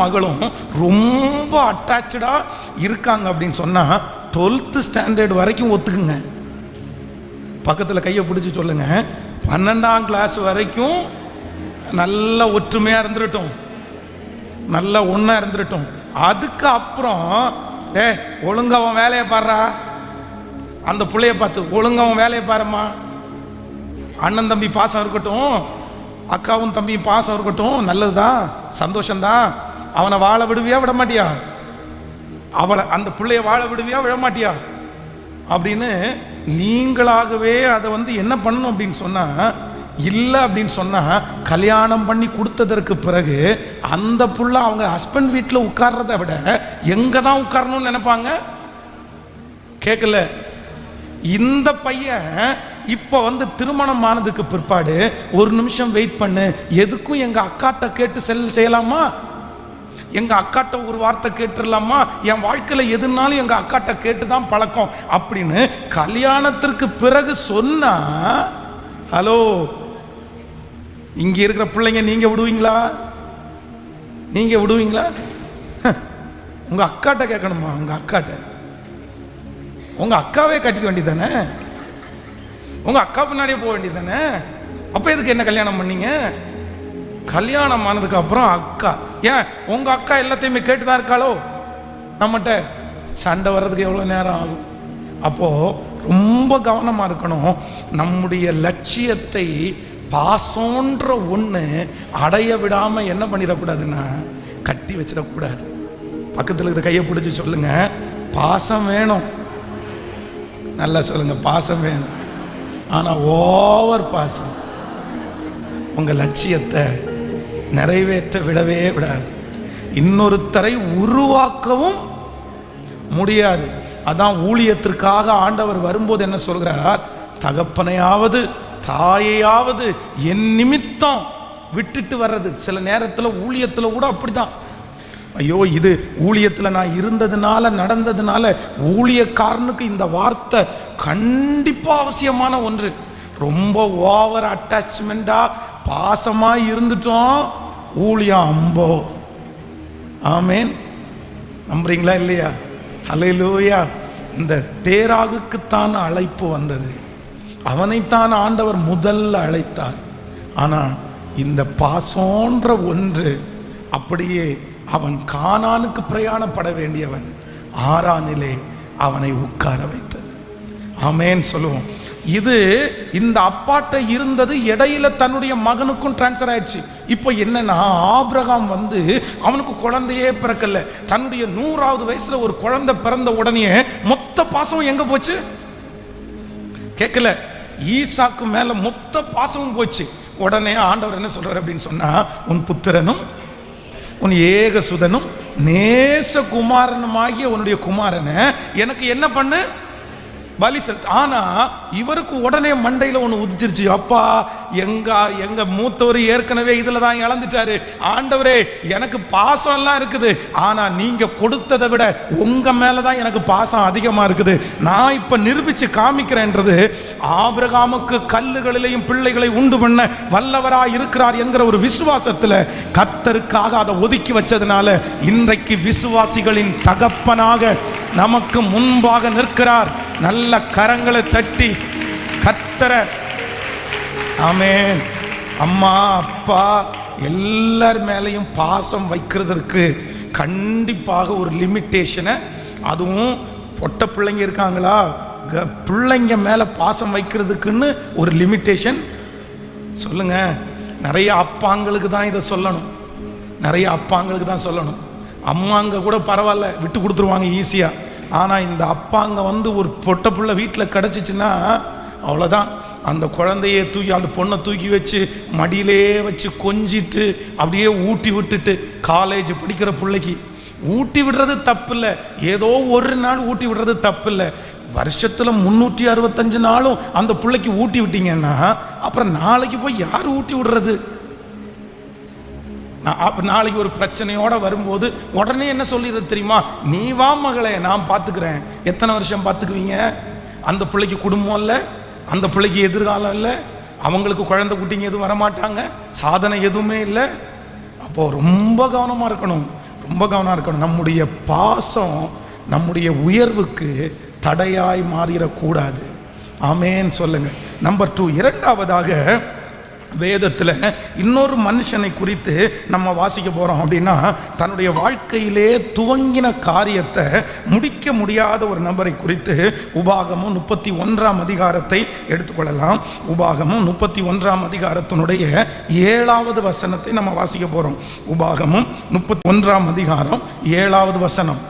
மகளும் ரொம்ப அட்டாச்சாக இருக்காங்க அப்படின்னு சொன்னால் 12th ஸ்டாண்டர்ட் வரைக்கும் ஒத்துக்குங்க. பக்கத்தில் கையை பிடிச்சி சொல்லுங்க, 12ஆம் கிளாஸ் வரைக்கும் நல்ல ஒற்றுமையாக இருந்துடட்டும், நல்ல ஒன்றா இருந்துடட்டும். அதுக்கு அப்புறம் ஒழுங்கா அவன் வேலையை பாடுறா, அந்த பிள்ளைய பார்த்து ஒழுங்கா அவன் வேலையை பாருமா. அண்ணன் தம்பி பாசம் இருக்கட்டும், அக்காவும் தம்பியும் பாசம் இருக்கட்டும், நல்லதுதான், சந்தோஷம்தான். அவனை வாழ விடுவியா விட மாட்டியா? அவளை அந்த பிள்ளைய வாழ விடுவியா விட மாட்டியா? அப்படின்னு நீங்களாகவே அதை என்ன பண்ணணும் அப்படின்னு சொன்னால், இல்லை அப்படின்னு சொன்னால் கல்யாணம் பண்ணி கொடுத்ததற்கு பிறகு அந்த புள்ள அவங்க ஹஸ்பண்ட் வீட்டில் உட்கார்றத விட எங்கே தான் உட்காரணும்னு நினைப்பாங்க. கேட்கல? இந்த பையன் இப்போ திருமணம் ஆனதுக்கு பிற்பாடு ஒரு நிமிஷம் வெயிட் பண்ணு, எதுக்கும் எங்கள் அக்காட்ட கேட்டு செய்யலாமா, எங்கள் அக்காட்ட ஒரு வார்த்தை கேட்டுடலாமா, என் வாழ்க்கையில் எதுனாலும் எங்கள் அக்காட்ட கேட்டு தான் பழக்கம் அப்படின்னு கல்யாணத்திற்கு பிறகு சொன்னா, ஹலோ, இங்கே இருக்கிற பிள்ளைங்க நீங்கள் விடுவீங்களா? உங்கள் அக்காட்ட கேட்கணுமா? உங்கள் அக்காவே கட்டிக்க வேண்டியதானே, உங்கள் அக்கா பின்னாடியே போக வேண்டியதானே. அப்போ எதுக்கு என்ன கல்யாணம் பண்ணீங்க? கல்யாணம் ஆனதுக்கு அப்புறம் அக்கா, ஏன் உங்கள் அக்கா எல்லாத்தையுமே கேட்டு தான் இருக்காளோ? நம்மகிட்ட சண்டை வர்றதுக்கு எவ்வளோ நேரம் ஆகும்? அப்போது ரொம்ப கவனமாக இருக்கணும். நம்முடைய லட்சியத்தை பாசோன்ற ஒன்று அடைய விடாமல் என்ன பண்ணிடக்கூடாதுன்னா கட்டி வச்சிடக்கூடாது. பக்கத்தில் இருக்கிற கையை பிடிச்சி சொல்லுங்க, பாசம் வேணும். நல்லா சொல்லுங்க, பாசம் வேணும். ஆனால் ஓவர் பாசம் உங்கள் லட்சியத்தை நிறைவேற்ற விடவே விடாது. இன்னொருத்தரை உருவாக்கவும் முடியாது. அதான் ஊழியத்திற்காக ஆண்டவர் வரும்போது என்ன சொல்கிறார்? தகப்பனையாவது தாயையாவது என் நிமித்தம் விட்டுட்டு வர்றது. சில நேரத்தில் ஊழியத்தில் கூட அப்படிதான். ஐயோ, இது ஊழியத்தில் நான் இருந்ததுனால நடந்ததுனால ஊழியக்காரனுக்கு இந்த வார்த்தை கண்டிப்பாக அவசியமான ஒன்று. ரொம்ப ஓவர் அட்டாச்மெண்ட்டாக பாசமாக இருந்துட்டோம், ஊழியம் அம்போ. ஆமேன். நம்புறீங்களா இல்லையா? ஹல்லேலூயா. இந்த தேராகுக்குத்தான் அழைப்பு வந்தது, அவனைத்தான் ஆண்டவர் முதல்ல அழைத்தார். ஆனால் இந்த பாசோன்ற ஒன்று அப்படியே அவன் கானானுக்கு பிரயாணப்பட வேண்டியவன் ஆரானிலே அவனை உட்கார வைத்தது. ஆமேன் சொல்லுவோம். இது இந்த அப்பாட்ட இருந்தது, இடையில தன்னுடைய மகனுக்கும் டிரான்ஸ்ஃபர் ஆயிடுச்சு. இப்போ என்னன்னா, ஆபிரகாம் அவனுக்கு குழந்தையே பிறக்கல. தன்னுடைய 100வது வயசுல ஒரு குழந்தை பிறந்த உடனே மொத்த பாசம் எங்க போச்சு? கேட்கல? ஈசாக்கு மேல மொத்த பாசமும் போச்சு. உடனே ஆண்டவர் என்ன சொல்றாரு அப்படின்னு சொன்னா, உன் புத்திரனும் உன் ஏகசுதனும் நேசகுமாரனுமாகிய உன்னுடைய குமாரனை எனக்கு என்ன பண்ணு? பலி செலுத்து. ஆனா இவருக்கு உடனே மண்டையில் ஒன்று உதிச்சிருச்சு. அப்பா, எங்க மூத்தவர் ஏற்கனவே இதில் தான் இழந்துட்டாரு. ஆண்டவரே, எனக்கு பாசம் எல்லாம் இருக்குது, ஆனா நீங்க கொடுத்ததை விட உங்க மேலதான் எனக்கு பாசம் அதிகமா இருக்குது. நான் இப்ப நிரூபிச்சு காமிக்கிறேன்றது ஆபிரகாமுக்கு கல்லுகளிலேயும் பிள்ளைகளை உண்டு பண்ண வல்லவராய் இருக்கிறார் என்கிற ஒரு விசுவாசத்துல கர்த்தருக்காக அதை ஒதுக்கி வச்சதுனால இன்றைக்கு விசுவாசிகளின் தகப்பனாக நமக்கு முன்பாக நிற்கிறார். நல்ல கரங்களை தட்டி கர்த்தரை, ஆமென். அம்மா அப்பா எல்லார் மேலையும் பாசம் வைக்கிறதுக்கு கண்டிப்பாக ஒரு லிமிட்டேஷனை, அதுவும் பொட்ட பிள்ளைங்க இருக்காங்களா, பிள்ளைங்க மேலே பாசம் வைக்கிறதுக்குன்னு ஒரு லிமிட்டேஷன் சொல்லுங்க. நிறைய அப்பாங்களுக்கு தான் இதை சொல்லணும், நிறைய அப்பாங்களுக்கு தான் சொல்லணும். அம்மாங்க கூட பரவாயில்ல, விட்டு கொடுத்துருவாங்க ஈஸியாக. ஆனால் இந்த அப்பாங்க ஒரு பொட்ட பிள்ளை வீட்டில் கிடச்சிச்சின்னா அவ்வளோதான். அந்த குழந்தைய தூக்கி, அந்த பொண்ணை தூக்கி வச்சு மடியிலே வச்சு கொஞ்சிட்டு அப்படியே ஊட்டி விட்டுட்டு, காலேஜ் படிக்கிற பிள்ளைக்கு ஊட்டி விடுறது தப்பு இல்லை, ஏதோ ஒரு நாள் ஊட்டி விடுறது தப்பு இல்லை. வருஷத்தில் 365 நாளும் அந்த பிள்ளைக்கு ஊட்டி விட்டீங்கன்னா அப்புறம் நாளைக்கு போய் யார் ஊட்டி விடுறது? நாளைக்கு ஒரு பிரச்சனையோட வரும்போது உடனே என்ன சொல்லிடுறது தெரியுமா? நீ வா மகளே, நான் பார்த்துக்கிறேன். எத்தனை வருஷம் பார்த்துக்குவீங்க? அந்த பிள்ளைக்கு குடும்பம் இல்லை, அந்த பிள்ளைக்கு எதிர்காலம் இல்லை, அவங்களுக்கு குழந்தை குட்டிங்க எதுவும் வரமாட்டாங்க, சாதனை எதுவுமே இல்லை. அப்போது ரொம்ப கவனமாக இருக்கணும், ரொம்ப கவனமாக இருக்கணும். நம்முடைய பாசம் நம்முடைய உயர்வுக்கு தடையாய் மாறிடக்கூடாது. ஆமேன் சொல்லுங்க. நம்பர் 2, இரண்டாவதாக வேதத்தில் இன்னொரு மனுஷனை குறித்து நம்ம வாசிக்க போகிறோம். அப்படின்னா தன்னுடைய வாழ்க்கையிலே துவங்கின காரியத்தை முடிக்க முடியாத ஒரு நபரை குறித்து உபாகமம் 31ஆம் அதிகாரத்தை எடுத்துக்கொள்ளலாம். உபாகமம் 31ஆம் அதிகாரத்தினுடைய 7வது வசனத்தை நம்ம வாசிக்க போகிறோம். உபாகமம் 31ஆம் அதிகாரம் 7வது வசனம்.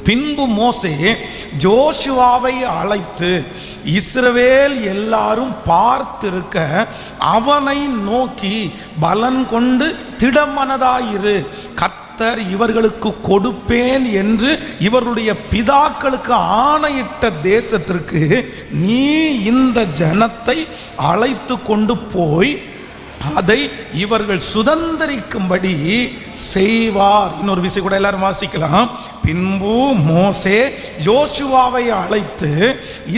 பின்பு மோசே ஜோஷுவாவை அழைத்து இஸ்ரவேல் எல்லாரும் பார்த்திருக்க அவனை நோக்கி, பலன் கொண்டு திடமனதாயிரு, கர்த்தர் இவர்களுக்கு கொடுப்பேன் என்று இவருடைய பிதாக்களுக்கு ஆணையிட்ட தேசத்திற்கு நீ இந்த ஜனத்தை அழைத்து கொண்டு போய் அதை இவர்கள் சுதந்தரிக்கும்படி செய்வார். இன்னொரு விஷயம் கூட எல்லாரும் வாசிக்கலாம். பின்பு மோசே யோசுவாவை அழைத்து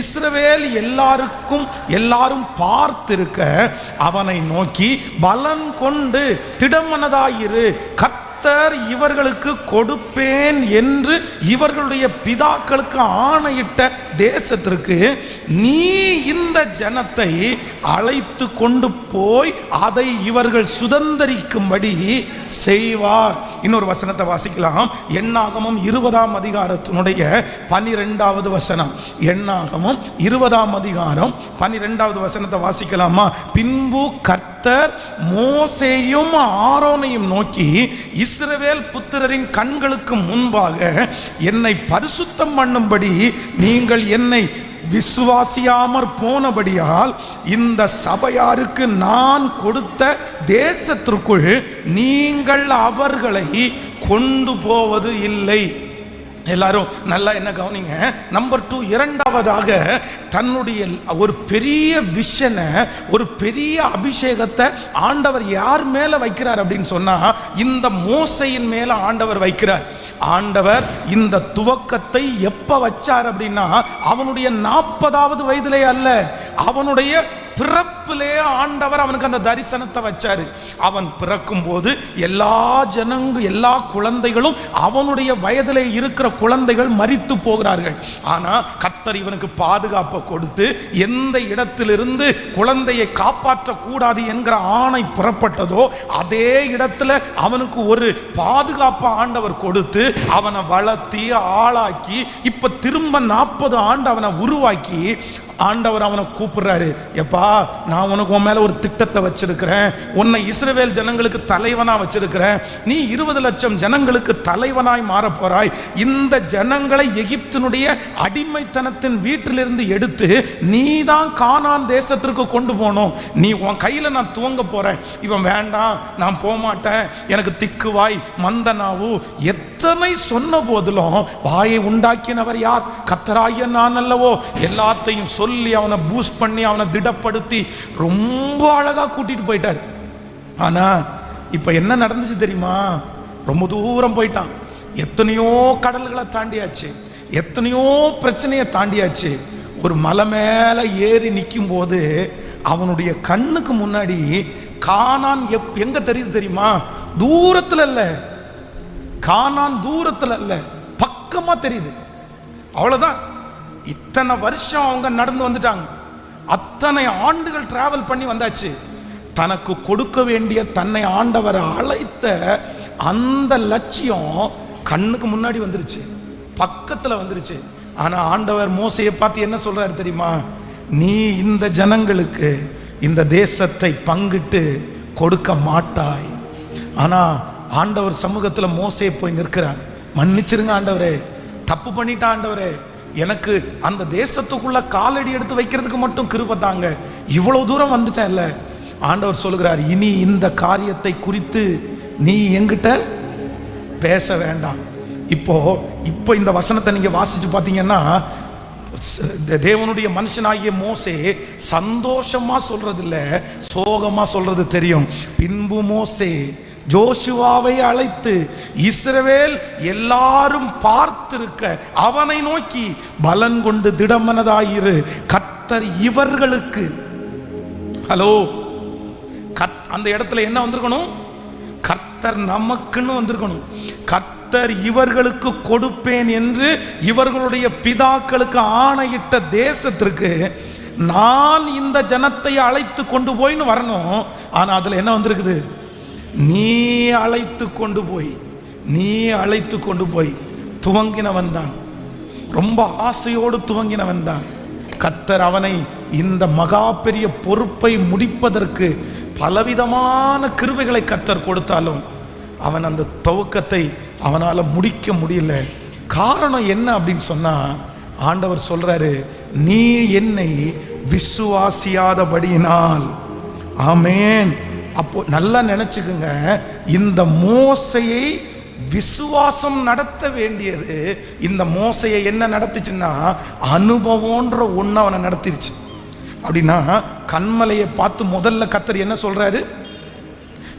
இஸ்ரவேல் எல்லாரும் பார்த்திருக்க அவனை நோக்கி, பலன் கொண்டு திடமனதாயிரு, கர்த்தர் இவர்களுக்கு கொடுப்பேன் என்று இவர்களுடைய பிதாக்களுக்கு ஆணையிட்ட தேசத்திற்கு நீ இந்த ஜனத்தை அழைத்து கொண்டு போய் அதை இவர்கள் சுதந்தரிக்கும்படி செய்வார். இன்னொரு வசனத்தை வாசிக்கலாம். எண்ணாகமம் 20ஆம் அதிகாரத்தினுடைய 12வது வசனம். எண்ணாகமம் 20ஆம் அதிகாரம் 12வது வசனத்தை வாசிக்கலாமா? பின்பு கர்த்தர் மோசேயும் ஆரோனையும் நோக்கி, இஸ்ரவேல் புத்திரரின் கண்களுக்கு முன்பாக என்னை பரிசுத்தம் பண்ணும்படி நீங்கள் என்னை விசுவாசியாமற் போனபடியால் இந்த சபையாருக்கு நான் கொடுத்த தேசத்திற்குள் நீங்கள் அவர்களை கொண்டு போவது இல்லை. எல்லாரும் நல்லா என்ன கவனிங்க. நம்பர் 2, இரண்டாவதாக தன்னுடைய ஒரு பெரிய விஷனை, ஒரு பெரிய அபிஷேகத்தை ஆண்டவர் யார் மேல வைக்கிறார் அப்படின்னு சொன்னா, இந்த மோசையின் மேல ஆண்டவர் வைக்கிறார். ஆண்டவர் இந்த துவக்கத்தை எப்ப வச்சார் அப்படின்னா, அவனுடைய 40வது வயதிலே அல்ல, அவனுடைய பிறப்பிலே ஆண்டவர் அவனுக்கு அந்த தரிசனத்தை வச்சாரு. அவன் பிறக்கும் போது எல்லா குழந்தைகளும், அவனுடைய வயதிலே இருக்கிற குழந்தைகள் மரித்து போகிறார்கள். ஆனா கர்த்தர் இவனுக்கு பாதுகாப்பை கொடுத்து, எந்த இடத்திலிருந்து குழந்தையை காப்பாற்றக்கூடாது என்கிற ஆணை புறப்பட்டதோ அதே இடத்துல அவனுக்கு ஒரு பாதுகாப்பை ஆண்டவர் கொடுத்து அவனை வளர்த்தி ஆளாக்கி, இப்ப திரும்ப 40 ஆண்டு அவனை உருவாக்கி ஆண்டவர் அவனை கூப்பிடுறாரு. எப்பா, நான் உனக்கு உன் மேல ஒரு திட்டத்தை வச்சிருக்கிறேன், உன்னை இஸ்ரவேல் ஜனங்களுக்கு தலைவனா வச்சிருக்கிறேன், நீ 20 லட்சம் ஜனங்களுக்கு தலைவனாய் மாற போறாய். இந்த ஜனங்களை எகிப்தினுடைய அடிமைத்தனத்தின் வீட்டிலிருந்து எடுத்து நீ தான் கானான் தேசத்திற்கு கொண்டு போகணும். நீ உன் கையில நான் துவங்க போறேன். இவன் வேண்டாம், நான் போக மாட்டேன், எனக்கு திக்குவாய் மந்தனாவு எத்தனை சொன்ன போதிலும் வாயை உண்டாக்கினவர் யார்? கர்த்தராகிய நான் அல்லவோ? எல்லாத்தையும் சொல்லி அவனை பூஸ்ட் பண்ணி அவனை திடப்படுத்தி ரொம்ப அழகா கூட்டிட்டு போயிட்டார். ஆனா இப்ப என்ன நடந்துச்சு தெரியுமா? ரொம்ப தூரம் போயிட்டான், எத்தனையோ கடல்களை தாண்டியாச்சு, எத்தனையோ பிரச்சனையை தாண்டியாச்சு. ஒரு மலை மேல ஏறி நிற்கும் போது அவனுடைய கண்ணுக்கு முன்னாடி கானான் எங்க தெரியுது தெரியுமா? தூரத்துல இல்ல, கானான் தூரத்துல இல்ல, பக்கமா தெரியுது. அவ்வளவுதான். இத்தனை வருஷம் அவங்க நடந்து வந்துட்டாங்க, அத்தனை ஆண்டுகள் டிராவல் பண்ணி வந்தாச்சு. தனக்கு கொடுக்க வேண்டிய, தன்னை ஆண்டவர் அழைத்த அந்த லட்சியம் கண்ணுக்கு முன்னாடி வந்துருச்சு, பக்கத்தில் வந்துருச்சு. ஆனால் ஆண்டவர் மோசையை பார்த்து என்ன சொல்றாரு தெரியுமா? நீ இந்த ஜனங்களுக்கு இந்த தேசத்தை பங்கிட்டு கொடுக்க மாட்டாய். ஆனால் ஆண்டவர் சமூகத்தில் மோசையை போய் நிற்கிறான். மன்னிச்சிருங்க ஆண்டவரே, தப்பு பண்ணிட்ட ஆண்டவரே, எனக்கு அந்த தேசத்துக்குள்ள காலடி எடுத்து வைக்கிறதுக்கு மட்டும் கிருபை தாங்க, இவ்வளவு தூரம் வந்துட்டேன்ல. ஆண்டவர் சொல்லுகிறார், இனி இந்த காரியத்தை குறித்து நீ என்கிட்ட பேச வேண்டாம். இப்போ இந்த வசனத்தை நீங்க வாசிச்சு பார்த்தீங்கன்னா, தேவனுடைய மனுஷனாகிய மோசே சந்தோஷமா சொல்றது இல்ல, சோகமா சொல்றது தெரியும். பின்பு மோசே ஜோஷுவாவை அழைத்து இஸ்ரவேல் எல்லாரும் பார்த்திருக்க அவனை நோக்கி, பலன் கொண்டு திடமனதாயிரு, கர்த்தர் இவர்களுக்கு, ஹலோ, அந்த இடத்துல என்ன வந்திருக்கணும்? கர்த்தர் நமக்குன்னு வந்திருக்கணும். கர்த்தர் இவர்களுக்கு கொடுப்பேன் என்று இவர்களுடைய பிதாக்களுக்கு ஆணையிட்ட தேசத்திற்கு நான் இந்த ஜனத்தை அழைத்து கொண்டு போயின்னு வரணும். ஆனா அதுல என்ன வந்திருக்குது? நீ அழைத்து கொண்டு போய் துவங்கினவன் தான், ரொம்ப ஆசையோடு துவங்கினவன் தான். கர்த்தர் அவனை இந்த மகா பெரிய பொறுப்பை முடிப்பதற்கு பலவிதமான கிருபைகளை கர்த்தர் கொடுத்தாலும் அவன் அந்த துவக்கத்தை அவனால் முடிக்க முடியல. காரணம் என்ன அப்படின்னு சொன்னா, ஆண்டவர் சொல்றாரு, நீ என்னை விசுவாசியாதபடியினால். ஆமேன். அப்போ நல்லா நினைச்சுக்குங்க, இந்த மோசையை விசுவாசம் நடத்த வேண்டியது, இந்த மோசையை என்ன நடத்துச்சுன்னா அனுபவம்ன்ற ஒன்று அவனை நடத்திருச்சு. அப்படின்னா கண்மலையை பார்த்து முதல்ல கர்த்தர் என்ன சொல்றாரு?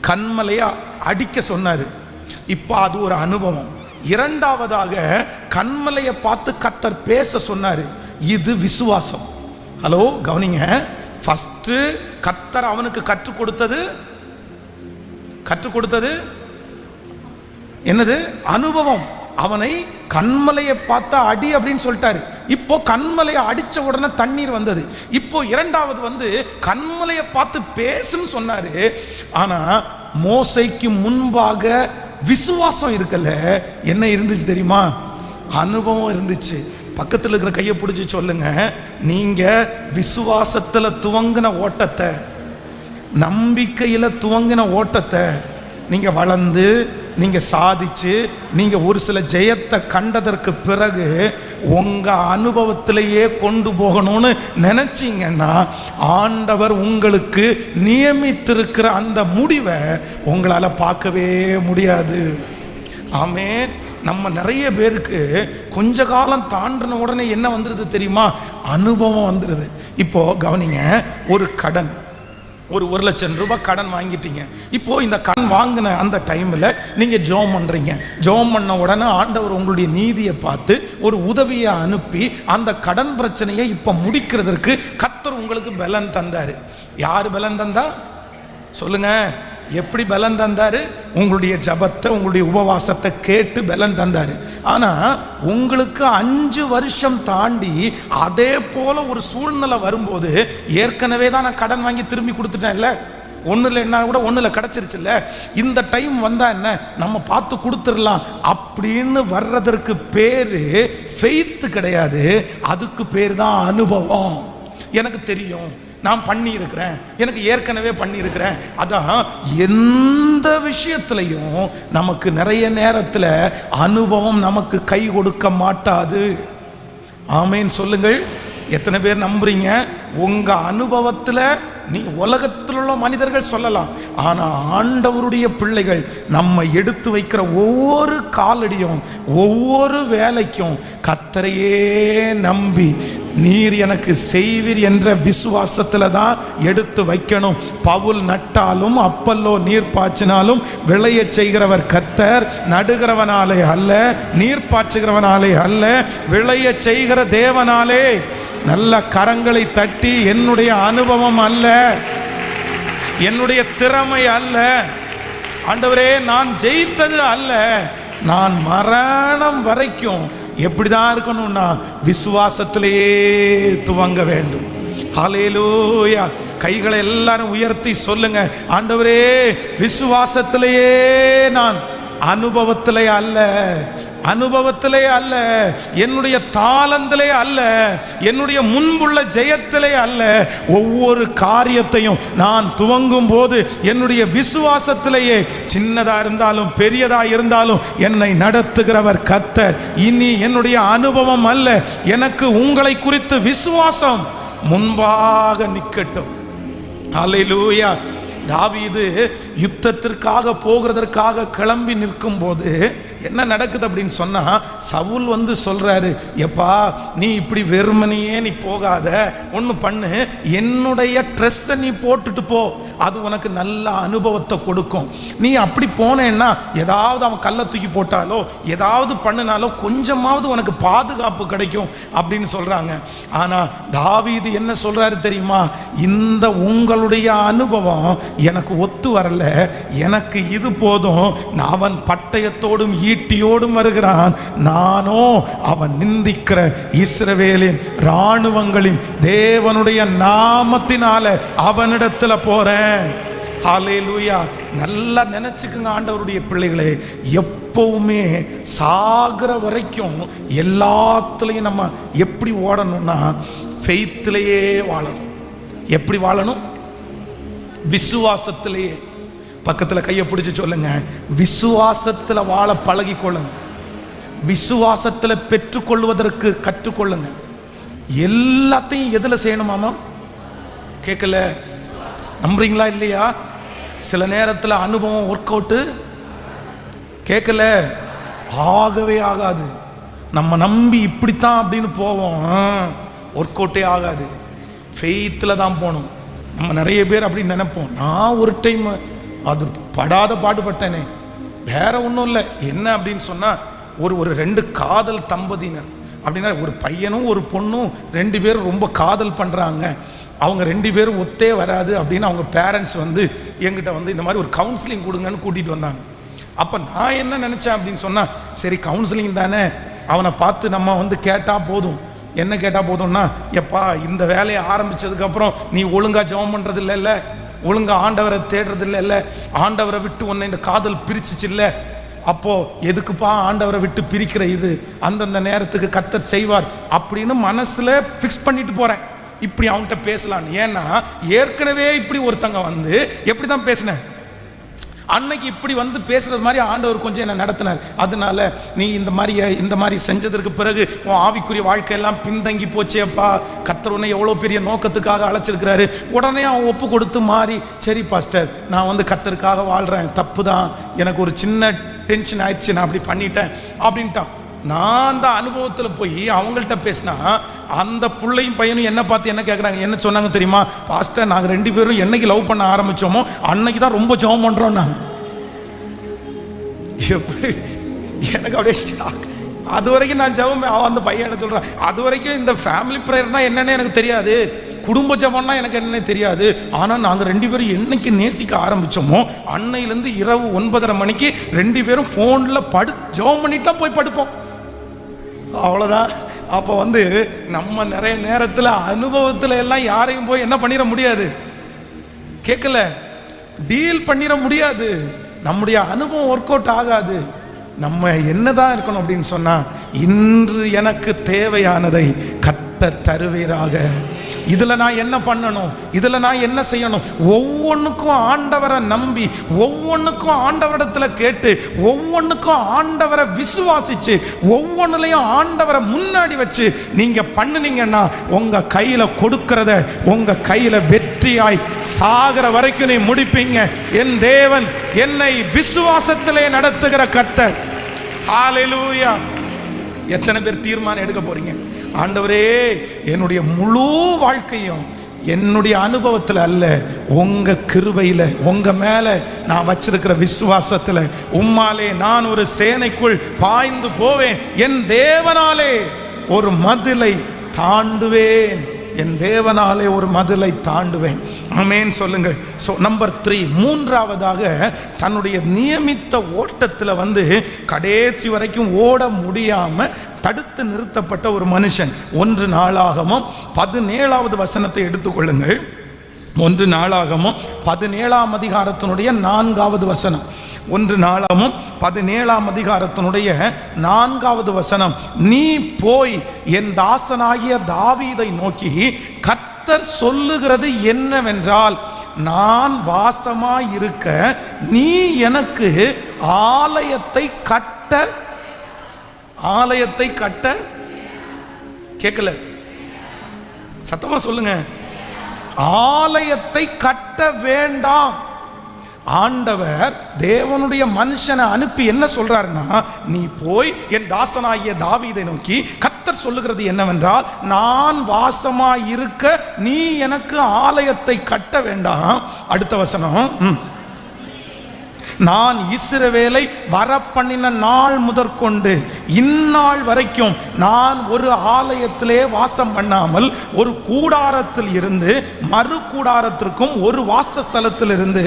கண்மலையை அடிக்க சொன்னாரு. இப்போ அது ஒரு அனுபவம். இரண்டாவதாக கண்மலையை பார்த்து கர்த்தர் பேச சொன்னாரு. இது விசுவாசம். ஹலோ, கவனிங்க. ஃபர்ஸ்ட் கர்த்தர் அவனுக்கு கற்றுக் கொடுத்தது என்னது? அனுபவம். அவனை கண்மலையை பார்த்தா அடி அப்படின்னு சொல்லிட்டாரு. இப்போ கண்மலையை அடிச்ச உடனே தண்ணீர் வந்தது. இப்போ இரண்டாவது கண்மலையை பார்த்து பேசுன்னு சொன்னாரு. ஆனா மோசைக்கு முன்பாக விசுவாசம் இருக்கல. என்ன இருந்துச்சு தெரியுமா? அனுபவம் இருந்துச்சு. பக்கத்தில் இருக்கிற கையை பிடிச்சி சொல்லுங்க, நீங்க விசுவாசத்துல துவங்கின ஓட்டத்தை, நம்பிக்கையில துவங்கின ஓட்டத்தை நீங்க வளர்ந்து, நீங்க சாதிச்சு, நீங்க ஒரு சில ஜெயத்தை கண்டதற்கு பிறகு உங்க அனுபவத்திலேயே கொண்டு போகணும்னு நினைச்சீங்கன்னா, ஆண்டவர் உங்களுக்கு நியமித்திருக்கிற அந்த முடிவை உங்களால பார்க்கவே முடியாது. ஆமென். நம்ம நிறைய பேருக்கு கொஞ்ச காலம் தாண்டின உடனே என்ன வந்துருது தெரியுமா? அனுபவம் வந்துருது. இப்போ கவனிங்க, ஒரு கடன், ஒரு 1 லட்சம் ரூபாய் கடன் வாங்கிட்டீங்க. இப்போ இந்த கடன் வாங்கின அந்த டைம்ல நீங்க ஜெபம் பண்றீங்க. ஜெபம் பண்ண உடனே ஆண்டவர் உங்களுடைய நீதியை பார்த்து ஒரு உதவியை அனுப்பி அந்த கடன் பிரச்சனையை இப்ப முடிக்கிறதுக்கு கர்த்தர் உங்களுக்கு பலன் தந்தாரு. யாரு பலன் தந்தா? சொல்லுங்க. எப்படி பலன் தந்தாரு? உங்களுடைய ஜபத்தை, உங்களுடைய உபவாசத்தை கேட்டு பலன் தந்தாரு. ஆனா உங்களுக்கு 5 வருஷம் தாண்டி அதே போல ஒரு சூழ்நிலை வரும்போது, ஏற்கனவே தான் நான் கடன் வாங்கி திரும்பி கொடுத்துட்டேன் இல்ல, ஒண்ணுல என்ன கூட ஒண்ணுல கிடைச்சிருச்சு இல்ல, இந்த டைம் வந்தா என்ன, நம்ம பார்த்து கொடுத்துடலாம் அப்படின்னு வர்றதற்கு பேரு ஃபெய்த் கிடையாது. அதுக்கு பேர் தான் அனுபவம். எனக்கு தெரியும், நான் பண்ணி இருக்கிறேன், எனக்கு ஏற்கனவே பண்ணி இருக்கிறேன். அதான் எந்த விஷயத்திலையும் நமக்கு நிறைய நேரத்தில் அனுபவம் நமக்கு கை கொடுக்க மாட்டாது. ஆமேன் சொல்லுங்கள். எத்தனை பேர் நம்புறீங்க? உங்க அனுபவத்தில் நீ உலகத்தில் உள்ள மனிதர்கள் சொல்லலாம், ஆனா ஆண்டவருடைய பிள்ளைகள் நம்ம எடுத்து வைக்கிற ஒவ்வொரு காலடியும், ஒவ்வொரு வேலைக்கும் கர்த்தரையே நம்பி நீர் எனக்கு செய்வீர் என்ற விசுவாசத்துல தான் எடுத்து வைக்கணும். பவுல் நட்டாலும் அப்பல்லோ நீர் பாய்ச்சினாலும் விளைய செய்கிறவர் கர்த்தர், நடுகிறவனாலே அல்ல, நீர் பாய்ச்சுகிறவனாலே அல்ல, விளைய செய்கிற தேவனாலே. நல்ல கரங்களை தட்டி, என்னுடைய அனுபவம் அல்ல, என்னுடைய திறமை அல்ல ஆண்டவரே, நான் ஜெயித்தது அல்ல, நான் மரணம் வரைக்கும் எப்படிதான் இருக்கணும்னா விசுவாசத்திலேயே துவங்க வேண்டும். ஹல்லேலூயா. கைகளை எல்லாரும் உயர்த்தி சொல்லுங்க, ஆண்டவரே விசுவாசத்திலேயே நான் அனுபவத்திலே அல்ல, அனுபவத்திலே அல்ல, என்னுடைய தாளந்திலே அல்ல, என்னுடைய முன்புள்ள ஜெயத்திலே அல்ல. ஒவ்வொரு காரியத்தையும் நான் துவங்கும் போது என்னுடைய விசுவாசத்திலேயே, சின்னதா இருந்தாலும் பெரியதா இருந்தாலும் என்னை நடத்துகிறவர் கர்த்தர். இனி என்னுடைய அனுபவம் அல்ல, எனக்கு உங்களை குறித்து விசுவாசம் முன்பாக நிற்கட்டும். அல்லேலூயா. தாவீது யுத்தத்திற்காக போகிறதற்காக கிளம்பி நிற்கும் போது என்ன நடக்குது அப்படின்னு சொன்னா, சவுல் வந்து சொல்றாரு, எப்பா நீ இப்படி வெறுமனையே நீ போகாத, ஒன்று பண்ணு, என்னுடைய ட்ரெஸ்ஸை நீ போட்டுட்டு போ, அது உனக்கு நல்ல அனுபவத்தை கொடுக்கும். நீ அப்படி போனேன்னா ஏதாவது அவன் கல்லை தூக்கி போட்டாலோ ஏதாவது பண்ணினாலோ கொஞ்சமாவது உனக்கு பாதுகாப்பு கிடைக்கும் அப்படின்னு சொல்றாங்க. ஆனா தாவீது என்ன சொல்றாரு தெரியுமா, இந்த உங்களுடைய அனுபவம் எனக்கு ஒத்து வரல, எனக்கு இது போதும். அவன் பட்டயத்தோடும் ஈட்டியோடும் வருகிறான், நானோ அவன் நிந்திக்கிற இஸ்ரவேலின் இராணுவங்களின் தேவனுடைய நாமத்தினால அவனிடத்துல போறேன். ஹல்லேலூயா. நல்லா நினைச்சுக்குங்க ஆண்டவருடைய பிள்ளைகளே, எப்பவுமே சாகிற வரைக்கும் எல்லாத்துலயும் நம்ம எப்படி ஓடணும்னா ஃபெய்த்லயே வாழணும். எப்படி வாழணும்? விசுவாசத்திலேயே. பக்கத்தில் கையை பிடிச்சு சொல்லுங்க, விசுவாசத்தில் வாழ பழகி கொள்ளுங்க, விசுவாசத்தில் பெற்றுக்கொள்வதற்கு கற்றுக்கொள்ளுங்க. எல்லாத்தையும் எதில் செய்யணுமாமா? கேட்கல, நம்புறீங்களா இல்லையா? சில நேரத்தில் அனுபவம் ஒர்க் அவுட்டு கேட்கல, ஆகவே ஆகாது. நம்ம நம்பி இப்படித்தான் அப்படின்னு போவோம், ஒர்க் அவுட்டே ஆகாது. ஃபெய்த்தில் தான் போகணும். நம்ம நிறைய பேர் அப்படின்னு நினைப்போம். நான் ஒரு டைம் அது படாத பாடுபட்டேனே, வேற ஒன்றும் இல்லை. என்ன அப்படின்னு சொன்னால், ஒரு ரெண்டு காதல் தம்பதியினர் அப்படின்னா, ஒரு பையனும் ஒரு பொண்ணும் 2 பேரும் ரொம்ப காதல் பண்ணுறாங்க. அவங்க 2 பேரும் ஒத்தே வராது அப்படின்னு அவங்க பேரண்ட்ஸ் வந்து என்கிட்ட வந்து இந்த மாதிரி ஒரு கவுன்சிலிங் கொடுங்கன்னு கூட்டிகிட்டு வந்தாங்க. அப்போ நான் என்ன நினச்சேன் அப்படின்னு சொன்னால், சரி கவுன்சிலிங் தானே, அவனை பார்த்து நம்ம வந்து கேட்டால் போதும். என்ன கேட்டால் போதும்னா, எப்பா இந்த வேலையை ஆரம்பித்ததுக்கப்புறம் நீ ஒழுங்காக ஜெபம் பண்ணுறது இல்லைல்ல, ஒழுங்காக ஆண்டவரை தேடுறது இல்லைல்ல, ஆண்டவரை விட்டு உன்னை இந்த காதல் பிரிச்சிச்சு இல்லை, அப்போது எதுக்குப்பா ஆண்டவரை விட்டு பிரிக்கிற, இது அந்தந்த நேரத்துக்கு கர்த்தர் செய்வார் அப்படின்னு மனசில் ஃபிக்ஸ் பண்ணிட்டு போகிறேன். இப்படி அவன்கிட்ட பேசலான்னு. ஏன்னா ஏற்கனவே இப்படி ஒருத்தங்க வந்து எப்படி தான் பேசினேன், அன்னைக்கு இப்படி வந்து பேசுறது மாதிரி ஆண்டவர் கொஞ்சம் என்ன நடத்தினார். அதனால நீ இந்த மாதிரி செஞ்சதற்கு பிறகு உன் ஆவிக்குரிய வாழ்க்கையெல்லாம் பின்தங்கி போச்சேப்பா, கர்த்தர் உன்னை எவ்வளோ பெரிய நோக்கத்துக்காக அழைச்சிருக்கிறாரு. உடனே அவன் ஒப்பு கொடுத்து மாறி, சரி பாஸ்டர் நான் வந்து கர்த்தருக்காக வாழ்கிறேன், தப்பு தான், எனக்கு ஒரு சின்ன டென்ஷன் ஆயிடுச்சு, நான் அப்படி பண்ணிட்டேன் அப்படின்ட்டான். நான் அந்த அனுபவத்தில் போய் அவங்கள்ட்ட பேசினா, அந்த பிள்ளையும் பையனும் என்ன பார்த்து என்ன கேட்குறாங்க, என்ன சொன்னாங்க தெரியுமா, பாஸ்டர் நாங்கள் 2 பேரும் என்னைக்கு லவ் பண்ண ஆரம்பித்தோமோ அன்னைக்கு தான் ரொம்ப ஜெபம் பண்ணுறோம் நாங்கள். எப்படி எனக்கு அப்படியே ஷாக். அது வரைக்கும் நான் ஜெபம், அந்த பையன் என்ன சொல்கிறான், அது வரைக்கும் இந்த ஃபேமிலி ப்ரேயர்னா என்னென்னு எனக்கு தெரியாது, குடும்ப ஜெபம்னா எனக்கு என்னன்னே தெரியாது. ஆனால் நாங்கள் 2 பேரும் என்னைக்கு நேசிக்க ஆரம்பித்தோமோ அன்னையிலேருந்து இரவு 9:30 மணிக்கு 2 பேரும் ஃபோனில் ஜெபம் பண்ணிட்டு தான் போய் படுப்போம். அவ்வளோதான். அப்போ வந்து நம்ம நிறைய நேரத்தில் அனுபவத்தில் எல்லாம் யாரையும் போய் என்ன பண்ணிட முடியாது, கேட்கல, டீல் பண்ணிட முடியாது. நம்முடைய அனுபவம் ஒர்க் அவுட் ஆகாது. நம்ம என்னதான் இருக்கணும் அப்படின்னு சொன்னா, இன்று எனக்கு தேவையானதை கர்த்தர் தருவீராக. இதுல நான் என்ன பண்ணணும், இதுல நான் என்ன செய்யணும், ஒவ்வொன்றுக்கும் ஆண்டவரை நம்பி, ஒவ்வொன்றுக்கும் ஆண்டவரிடத்துல கேட்டு, ஒவ்வொன்றுக்கும் ஆண்டவரை விசுவாசிச்சு, ஒவ்வொன்றுலையும் ஆண்டவரை முன்னாடி வச்சு நீங்க பண்ணுனீங்கன்னா உங்க கையில கொடுக்கிறத உங்க கையில வெற்றியாய் சாகிற வரைக்கும் நீ முடிப்பீங்க. என் தேவன் என்னை விசுவாசத்திலே நடத்துகிற கர்த்தர். ஹல்லேலூயா. எத்தனை பேர் தீர்மானம் எடுக்க போறீங்க, ஆண்டவரே என்னுடைய முழு வாழ்க்கையும் என்னுடைய அனுபவத்தில் அல்ல, உங்க கிருபையில், உங்க மேல நான் வச்சிருக்கிற விசுவாசத்தில், உம்மாலே நான் ஒரு சேனைக்குள் பாய்ந்து போவேன், என் தேவனாலே ஒரு மதிலை தாண்டுவேன், என் தேவனாலே ஒரு மதிலை தாண்டுவேன். ஆமென் சொல்லுங்கள். ஸோ நம்பர் 3, மூன்றாவதாக தன்னுடைய நியமித்த ஓட்டத்தில் வந்து கடைசி வரைக்கும் ஓட முடியாமல் தடுத்து நிறுத்தப்பட்ட ஒரு மனுஷன். 1 நாளாகமம் 17வது வசனத்தை எடுத்துக்கொள்ளுங்கள். 1 நாளாகமம் 17ஆம் அதிகாரத்தினுடைய 4வது வசனம். 1 நாளாகமம் 17ஆம் அதிகாரத்தினுடைய 4வது வசனம், நீ போய் என் தாசனாகிய தாவீதை நோக்கி கர்த்தர் சொல்லுகிறது என்னவென்றால், நான் வாசமாயிருக்க நீ எனக்கு ஆலயத்தை கட்ட கேட்கல, சத்தமா சொல்லுங்க, ஆலயத்தை கட்ட வேண்டாம். ஆண்டவர் தேவனுடைய மனுஷனை அனுப்பி என்ன சொல்றாருன்னா, நீ போய் என் தாசனாகிய தாவீதை நோக்கி கர்த்தர் சொல்லுகிறது என்னவென்றால், நான் வாசமாய் இருக்க நீ எனக்கு ஆலயத்தை கட்ட வேண்டாம். அடுத்த வசனம், நான் இஸ்ரவேலை வரப்பண்ணின நாள் முதற்கொண்டு இந்நாள் வரைக்கும் நான் ஒரு ஆலயத்திலே வாசம் பண்ணாமல் ஒரு கூடாரத்தில் இருந்து மறு கூடாரத்திற்கும் ஒரு வாசஸ்தலத்தில் இருந்து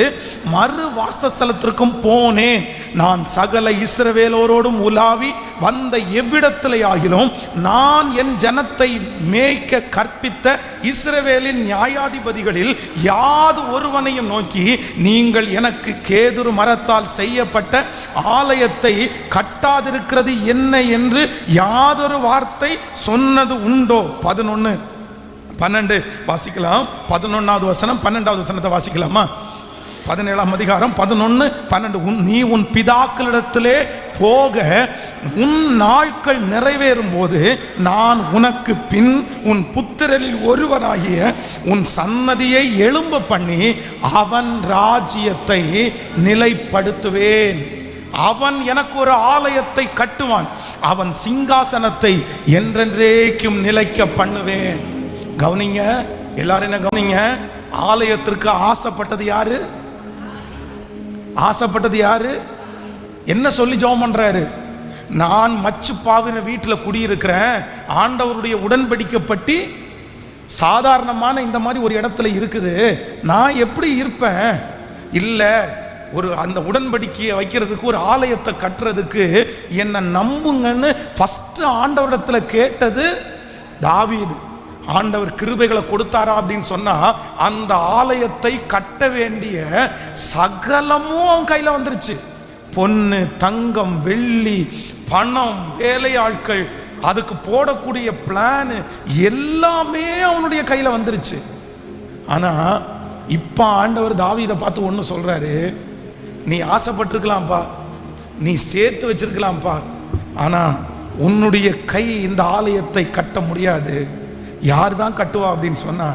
மறு வாசஸ்தலத்திற்கும் போனேன். நான் சகல இஸ்ரவேலோரோடும் உலாவி வந்த எவ்விடத்திலே ஆகிலும் நான் என் ஜனத்தை மேய்க்க கற்பித்த இஸ்ரவேலின் நியாயாதிபதிகளில் யாது ஒருவனையும் நோக்கி, நீங்கள் எனக்கு கேதுரு மரத்தால் செய்யப்பட்ட ஆலயத்தை கட்டாதிருக்கிறது என்ன என்று யாதொரு வார்த்தை சொன்னது உண்டோ? 11, 12 வாசிக்கலாம். 11வது வசனம் 12வது வசனத்தை வாசிக்கலாமா? 17ஆம் அதிகாரம் 11, 12. நீ உன் பிதாக்களிடத்திலே போக உன் நாட்கள் நிறைவேறும் போது நான் உனக்கு பின் உன் புத்திரரில் ஒருவனாகிய உன் சன்னதியை எழும்ப பண்ணி அவன் ராஜ்யத்தை நிலைப்படுத்துவேன். அவன் எனக்கு ஒரு ஆலயத்தை கட்டுவான், அவன் சிங்காசனத்தை என்றென்றைக்கும் நிலைக்க பண்ணுவேன். கவனிங்க, எல்லாரும் என்ன கவனிங்க, ஆலயத்திற்கு ஆசைப்பட்டது யாரு? ஆசைப்பட்டது யாரு? என்ன சொல்லி ஜெபம் பண்றாரு? நான் மச்சு பாவின வீட்டில் குடியிருக்கிறேன், ஆண்டவருடைய உடன்படிக்கை பற்றி சாதாரணமான இந்த மாதிரி ஒரு இடத்துல இருக்குது, நான் எப்படி இருப்பேன்? இல்லை, ஒரு அந்த உடன்படிக்கையை வைக்கிறதுக்கு ஒரு ஆலயத்தை கட்டுறதுக்கு என்னை நம்புங்கன்னு ஃபஸ்ட்டு ஆண்டவரிடத்தில் கேட்டது தாவீது. ஆண்டவர் கிருபைகளை கொடுத்தாரா அப்படின்னு சொன்னா, அந்த ஆலயத்தை கட்ட வேண்டிய சகலமும் அவன் கையில் வந்துருச்சு. பொன்னு, தங்கம், வெள்ளி, பணம், வேலையாட்கள், அதுக்கு போடக்கூடிய பிளான் எல்லாமே அவனுடைய கையில் வந்துருச்சு. ஆனா இப்ப ஆண்டவர் தாவீதை பார்த்து ஒன்று சொல்றாரு, நீ ஆசைப்பட்டிருக்கலாம்ப்பா, நீ சேர்த்து வச்சிருக்கலாம்ப்பா, ஆனா உன்னுடைய கை இந்த ஆலயத்தை கட்ட முடியாது. யார் தான் கட்டுவா அப்படின்னு சொன்னா,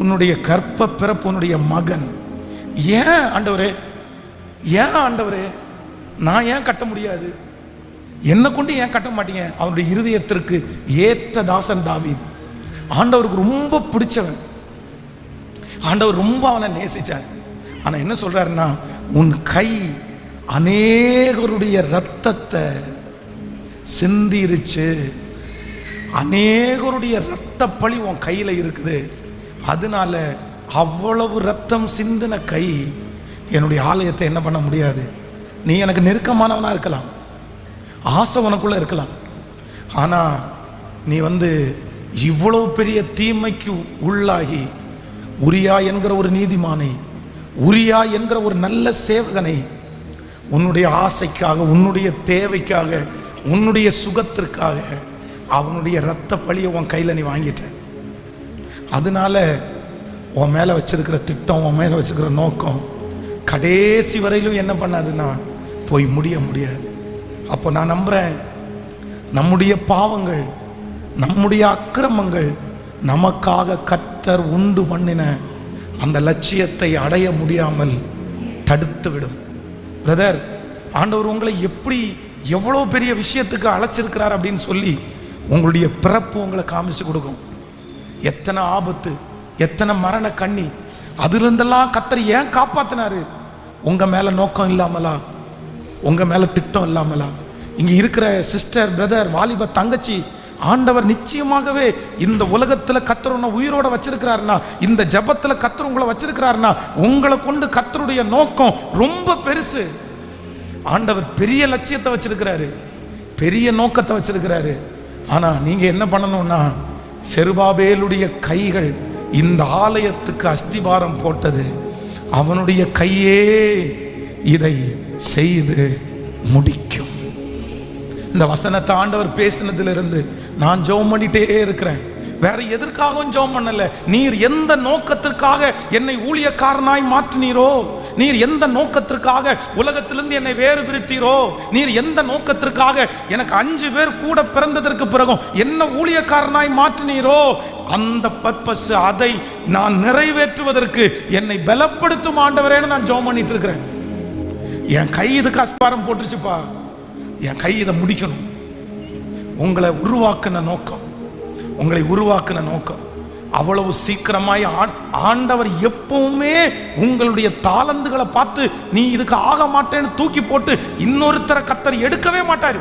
உன்னுடைய கற்ப பிறப்பு உன்னுடைய மகன். ஏன் ஆண்டவரே, ஏன் ஆண்டவரே, நான் ஏன் கட்ட முடியாது? என்னை கொண்டு ஏன் கட்ட மாட்டீங்க? அவனுடைய இருதயத்திற்கு ஏற்ற தாசன் தாவீது. ஆண்டவருக்கு ரொம்ப பிடிச்சவன், ஆண்டவர் ரொம்ப அவனை நேசிச்சார். ஆனா என்ன சொல்றாருன்னா, உன் கை அநேகருடைய ரத்தத்தை சிந்திருச்சு, அநேகருடைய இரத்த பழி உன் கையில் இருக்குது, அதனால அவ்வளவு ரத்தம் சிந்தின கை என்னுடைய ஆலயத்தை என்ன பண்ண முடியாது. நீ எனக்கு நெருக்கமானவனா இருக்கலாம், ஆசை உனக்குள்ள இருக்கலாம், ஆனா நீ இவ்வளவு பெரிய தீமைக்கு உள்ளாகி உரியா என்கிற ஒரு நீதிமானை, உரியா என்கிற ஒரு நல்ல சேவகனை உன்னுடைய ஆசைக்காக, உன்னுடைய தேவைக்காக, உன்னுடைய சுகத்திற்காக அவனுடைய இரத்த பழியை உன் கையில் நீ வாங்கிட்ட. அதனால உன் மேலே வச்சிருக்கிற திட்டம், உன் மேலே வச்சிருக்கிற நோக்கம் கடைசி வரையிலும் என்ன பண்ணாதுன்னா போய் முடியாது. அப்போ நான் நம்புறேன், நம்முடைய பாவங்கள், நம்முடைய அக்கிரமங்கள் நமக்காக கர்த்தர் உண்டு பண்ணின அந்த லட்சியத்தை அடைய முடியாமல் தடுத்து விடும். பிரதர், ஆண்டவர் உங்களை எப்படி எவ்வளோ பெரிய விஷயத்துக்கு அழைச்சிருக்கிறார் அப்படின்னு சொல்லி உங்களுடைய பிறப்பு உங்களை காமிச்சு கொடுக்கும். எத்தனை ஆபத்து, எத்தனை மரண கண்ணி, அதிலிருந்தெல்லாம் கர்த்தர் ஏன் காப்பாத்தினாரு? உங்க மேல நோக்கம் இல்லாமலா? உங்க மேல திட்டம் இல்லாமலா? இங்க இருக்கிற சிஸ்டர், பிரதர், வாலிப தங்கச்சி, ஆண்டவர் நிச்சயமாகவே இந்த உலகத்துல கர்த்தர் உன்னை உயிரோட வச்சிருக்கிறாருன்னா, இந்த ஜபத்துல கர்த்தர் உங்களை வச்சிருக்கிறாருன்னா, உங்களை கொண்டு கர்த்தருடைய நோக்கம் ரொம்ப பெருசு. ஆண்டவர் பெரிய லட்சியத்தை வச்சிருக்கிறாரு, பெரிய நோக்கத்தை வச்சிருக்கிறாரு. ஆனா நீங்க என்ன பண்ணணும்னா, செருபாபேலுடைய கைகள் இந்த ஆலயத்துக்கு அஸ்திபாரம் போட்டது, அவனுடைய கையே இதை செய்து முடிக்கும். இந்த வசனத்தை ஆண்டவர் பேசினதிலிருந்து நான் ஜெபம் பண்ணிட்டே இருக்கிறேன். வேற எதற்காகவும் ஜெபம் பண்ணல. நீர் எந்த நோக்கத்திற்காக என்னை ஊழியக்காரனாய் மாற்றினீரோ, நீர் எந்த நோக்கத்திற்காக உலகத்திலிருந்து என்னை வேறு பிரித்தீரோ, நீர் எந்த நோக்கத்திற்காக எனக்கு 5 பேர் கூட பிறந்ததற்கு பிறகும் என்ன ஊழியக்காரனாய் மாற்றினீரோ, அந்த பர்பஸ், அதை நான் நிறைவேற்றுவதற்கு என்னை பலப்படுத்தும் ஆண்டவரேன்னு நான் ஜெபம் பண்ணிட்டு இருக்கிறேன். என் கை இதுக்கு அஸ்திவாரம் போட்டுருச்சுப்பா, என் கை இதை முடிக்கணும். உங்களை உருவாக்குன நோக்கம், உங்களை உருவாக்குன நோக்கம் அவ்வளவு சீக்கிரமாய் ஆண்டவர் எப்பவுமே உங்களுடைய தாளந்துகளை பார்த்து நீ இதுக்கு ஆக மாட்டேன்னு தூக்கி போட்டு இன்னொருத்தரை கத்தர் எடுக்கவே மாட்டாரு.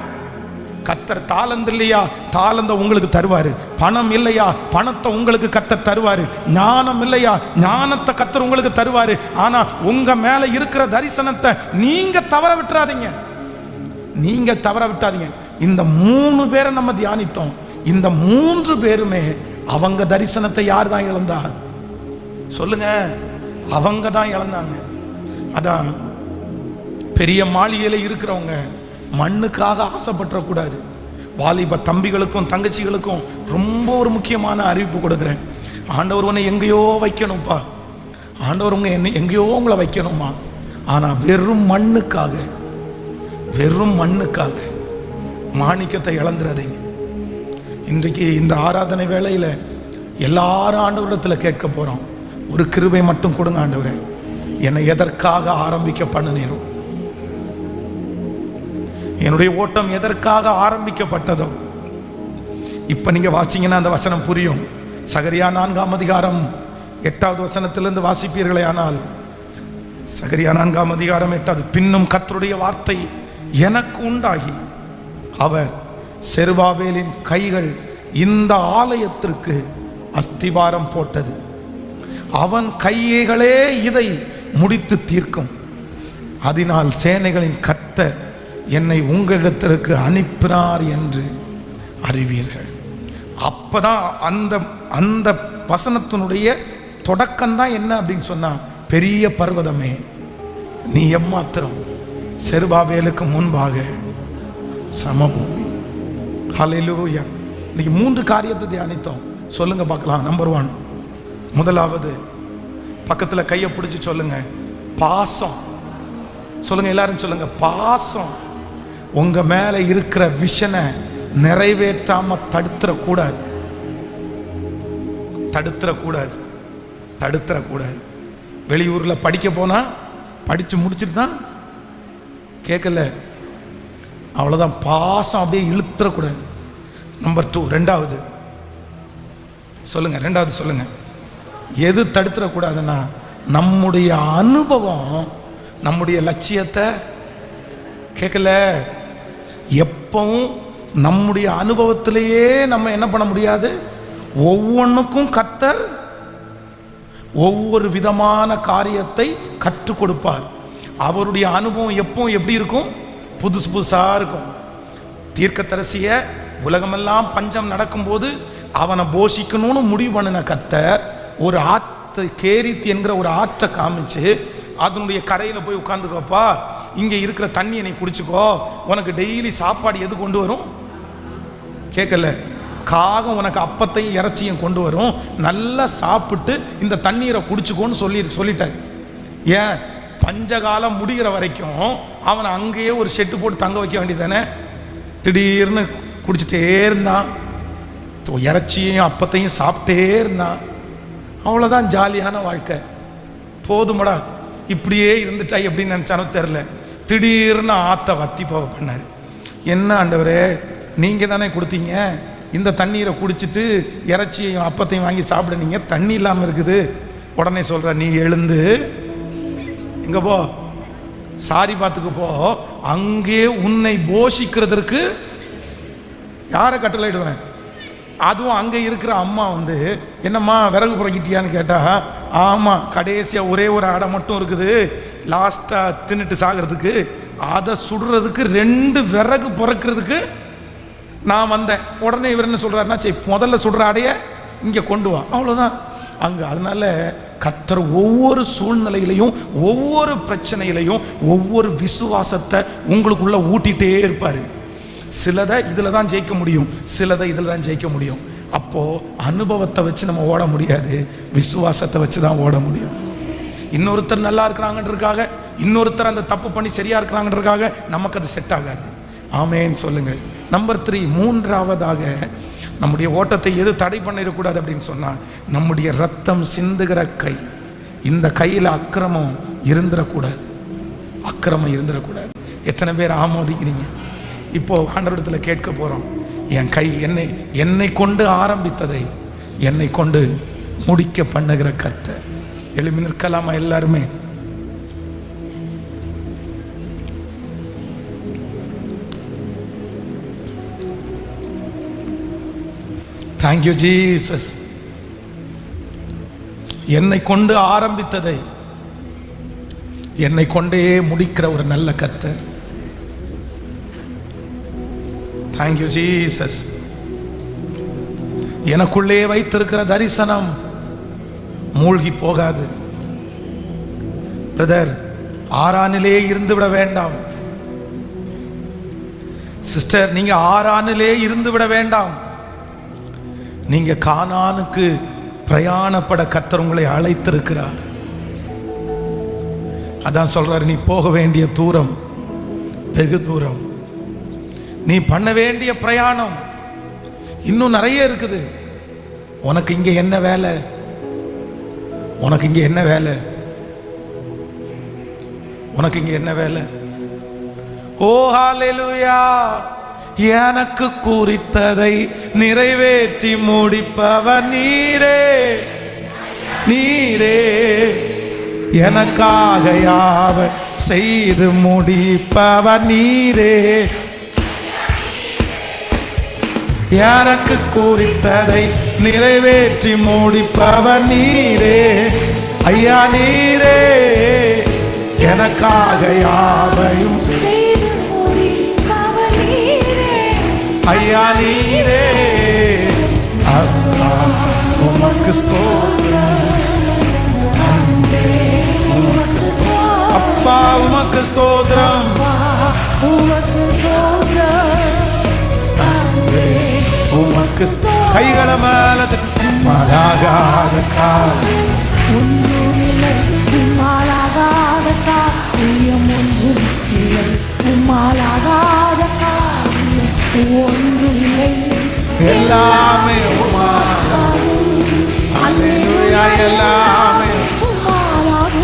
கத்தர் தாளந்து இல்லையா, தாளந்த உங்களுக்கு தருவாரு. பணம் இல்லையா, பணத்தை உங்களுக்கு கத்தர் தருவாரு. ஞானம் இல்லையா, ஞானத்தை கத்தர் உங்களுக்கு தருவாரு. ஆனா உங்க மேல இருக்கிற தரிசனத்தை நீங்க தவற விட்டுறாதீங்க, நீங்க தவற விட்டாதீங்க. இந்த 3 பேரை நம்ம தியானித்தோம். இந்த 3 பேருமே அவங்க தரிசனத்தை யார் தான் இழந்தா சொல்லுங்க? அவங்க தான் இழந்தாங்க. அதான் பெரிய மாளிகையில இருக்கிறவங்க மண்ணுக்காக ஆசைப்பட்டுறக்கூடாது. வாலிப தம்பிகளுக்கும் தங்கச்சிகளுக்கும் ரொம்ப ஒரு முக்கியமான அறிவிப்பு கொடுக்குறேன். ஆண்டவர் உன்னை எங்கேயோ வைக்கணும்ப்பா, ஆண்டவர் உங்க என்ன எங்கேயோ உங்களை வைக்கணுமா. ஆனா வெறும் மண்ணுக்காக, வெறும் மண்ணுக்காக மாணிக்கத்தை இழந்துடாதீங்க. இன்றைக்கு இந்த ஆராதனை வேளையில் எல்லாரும் ஆண்டவரிடத்தில் கேட்க போகிறோம், ஒரு கிருபை மட்டும் கொடுங்க ஆண்டவரே, என்னை எதற்காக ஆரம்பிக்க பண்ணினீரோ, என்னுடைய ஓட்டம் எதற்காக ஆரம்பிக்கப்பட்டதோ. இப்போ நீங்கள் வாசிங்கன்னா அந்த வசனம் புரியும். சகரியா 4ஆம் அதிகாரம் 8வது வசனத்திலிருந்து வாசிப்பீர்களே ஆனால், சகரியா 4ஆம் அதிகாரம் 8வது, பின்னும் கர்த்தருடைய வார்த்தை எனக்கு உண்டாகி அவர் செருபாபேலின் கைகள் இந்த ஆலயத்திற்கு அஸ்திவாரம் போட்டது, அவன் கைகளே இதை முடித்து தீர்க்கும், அதனால் சேனைகளின் கர்த்தர் என்னை உங்களிடத்திற்கு அனுப்பினார் என்று அறிவீர்கள். அப்பதான் அந்த வசனத்தினுடைய தொடக்கம்தான் என்ன அப்படின்னு சொன்னா, பெரிய பர்வதமே நீ எம்மாத்திரம் செருபாபேலுக்கு முன்பாக சமபூமி. ஹல்லேலூயா. இன்னைக்கு 3 காரியத்தை தியானித்தோம். சொல்லுங்க பார்க்கலாம். நம்பர் 1, முதலாவது பக்கத்தில் கையை பிடிச்சி சொல்லுங்க, பாசம். சொல்லுங்க, எல்லாரும் சொல்லுங்க, பாசம். உங்க மேல இருக்கிற விஷனை நிறைவேற்றாம தடுத்துறக்கூடாது, தடுத்துறக்கூடாது, தடுத்துறக்கூடாது. வெளியூரில் படிக்க போனா படிச்சு முடிச்சுட்டு தான் கேட்கல, அவ்வளோதான். பாசம் அப்படியே இழுத்துறக்கூடாது. நம்பர் 2, ரெண்டாவது சொல்லுங்க, ரெண்டாவது சொல்லுங்க, எது தடுத்துடக்கூடாதுன்னா நம்முடைய அனுபவம் நம்முடைய லட்சியத்தை கேட்கல. எப்பவும் நம்முடைய அனுபவத்திலேயே நம்ம என்ன பண்ண முடியாது. ஒவ்வொன்றுக்கும் கர்த்தர் ஒவ்வொரு விதமான காரியத்தை கற்றுக் கொடுப்பார். அவருடைய அனுபவம் எப்பவும் எப்படி இருக்கும்? புதுசு புதுசாக இருக்கும். தீர்க்கதரிசிய உலகமெல்லாம் பஞ்சம் நடக்கும்போது அவனை போஷிக்கணும்னு முடிவு பண்ணின கர்த்தர் ஒரு ஆற்றை, கேரித் என்கிற ஒரு ஆற்றை காமிச்சு, அதனுடைய கரையில் போய் உட்காந்துக்கோப்பா, இங்கே இருக்கிற தண்ணியை நீ குடிச்சுக்கோ, உனக்கு டெய்லி சாப்பாடு எது கொண்டு வரும்? கேட்கல. காகம் உனக்கு அப்பத்தையும் இறைச்சியும் கொண்டு வரும், நல்லா சாப்பிட்டு இந்த தண்ணீரை குடிச்சுக்கோன்னு சொல்லிட்டார். ஏன்? பஞ்சகாலம் முடிகிற வரைக்கும் அவனை அங்கேயே ஒரு ஷெட்டு போட்டு தங்க வைக்க வேண்டியதானே. திடீர்னு குடிச்சிட்டே இருந்தான், இறைச்சியும் அப்பத்தையும் சாப்பிட்டே இருந்தான். அவ்வளோதான் ஜாலியான வாழ்க்கை. போதுமடா, இப்படியே இருந்துட்டா எப்படின்னு நினச்சானோ தெரில. திடீர்னு ஆற்ற வத்தி போக பண்ணார். என்ன ஆண்டவரே, நீங்கள் தானே கொடுத்தீங்க, இந்த தண்ணீரை குடிச்சிட்டு இறைச்சியையும் அப்பத்தையும் வாங்கி சாப்பிடுனீங்க, தண்ணி இல்லாமல் இருக்குது. உடனே சொல்கிற, நீ எழுந்து எங்கே போ, சாரி பாத்துக்கு போ, அங்கே உன்னை போஷிக்கிறதுக்கு யாரை கட்டளையிடுவேன்? அதுவும் அங்கே இருக்கிற அம்மா வந்து, என்னம்மா விறகு புறக்கிட்டியான்னு கேட்டா, ஆமாம், கடைசியாக ஒரே ஒரு அடை மட்டும் இருக்குது, லாஸ்ட்டாக தின்னுட்டு சாகிறதுக்கு, அதை சுடுறதுக்கு 2 விறகு புறக்கிறதுக்கு நான் வந்தேன். உடனே இவர் என்ன சொல்கிறாருன்னா, சரி முதல்ல சுடுற அடைய இங்கே கொண்டு வா, அவ்வளோதான் அங்கே. அதனால கர்த்தர் ஒவ்வொரு சூழ்நிலையிலையும் ஒவ்வொரு பிரச்சனையிலையும் ஒவ்வொரு விசுவாசத்தை உங்களுக்குள்ள ஊட்டிகிட்டே இருப்பார். சிலதை இதில் தான் ஜெயிக்க முடியும், சிலதை இதில் தான் ஜெயிக்க முடியும். அப்போது அனுபவத்தை வச்சு நம்ம ஓட முடியாது, விசுவாசத்தை வச்சு தான் ஓட முடியும். இன்னொருத்தர் நல்லா இருக்கிறாங்கன்றதுக்காக, இன்னொருத்தர் அந்த தப்பு பண்ணி சரியாக இருக்கிறாங்கன்றதுக்காக நமக்கு அது செட் ஆகாது. ஆமேன்னு சொல்லுங்கள். நம்பர் 3, மூன்றாவதாக நம்முடைய ஓட்டத்தை எது தடை பண்ணிடக்கூடாது அப்படின்னு சொன்னால், நம்முடைய ரத்தம் சிந்துகிற கை. இந்த கையில் அக்கிரமம் இருந்துடக்கூடாது, அக்கிரமம் இருந்துடக்கூடாது. எத்தனை பேர் ஆமோதிக்கிறீங்க? இப்போ ஆண்டவரிடத்தில் கேட்க போகிறோம், என் கை என்னை கொண்டு ஆரம்பித்ததை என்னை கொண்டு முடிக்க பண்ணுகிற கர்த்தர். எழுப்பி நிற்கலாமா எல்லாருமே? Thank you Jesus. என்னை கொண்டு ஆரம்பித்ததை என்னை கொண்டே முடிக்கிற ஒரு நல்ல கர்த்தர். Thank you Jesus. எனக்குள்ளே வைத்திருக்கிற தரிசனம் மூழ்கி போகாது. பிரதர், ஆரானிலே இருந்து விட வேண்டாம். சிஸ்டர், நீங்க ஆரானிலே இருந்து விட வேண்டாம். நீங்க கானானுக்கு பிரயாணப்பட கர்த்தர் உங்களை அழைத்திருக்கிறார். அதான் சொல்றாரு, நீ போக வேண்டிய தூரம் வெகு தூரம், நீ பண்ண வேண்டிய பிரயாணம் இன்னும் நிறைய இருக்குது. உனக்கு இங்க என்ன வேலை? உனக்கு இங்க என்ன வேலை? உனக்கு இங்க என்ன வேலை? ஓ ஹல்லேலூயா. எனக்கு குறித்ததை நிறைவேற்றி முடிப்பவர் நீரே, நீரே. எனக்காக யாவை செய்து முடிப்பவர் நீரே. எனக்கு குறித்ததை நிறைவேற்றி முடிப்பவர் நீரே. ஐயா நீரே, எனக்காக யாவையும் செய்து முடிப்பவர் நீரே. ஐயா நீரே, அப்பா உமக்கு ஸ்தோத்திரம். அப்பா உமக்கு ஸ்தோத்திரம். உமக்கு கைகளை மேல மாலாகாத காரியம் ஒன்றும் இல்லை, உம்மாலாகாத காரியம் ஒன்றும் இல்லை, உம்மாலாகாத காரியம் ஒன்றும் இல்லை. எல்லாமே அல்லேலூயா, எல்லாமே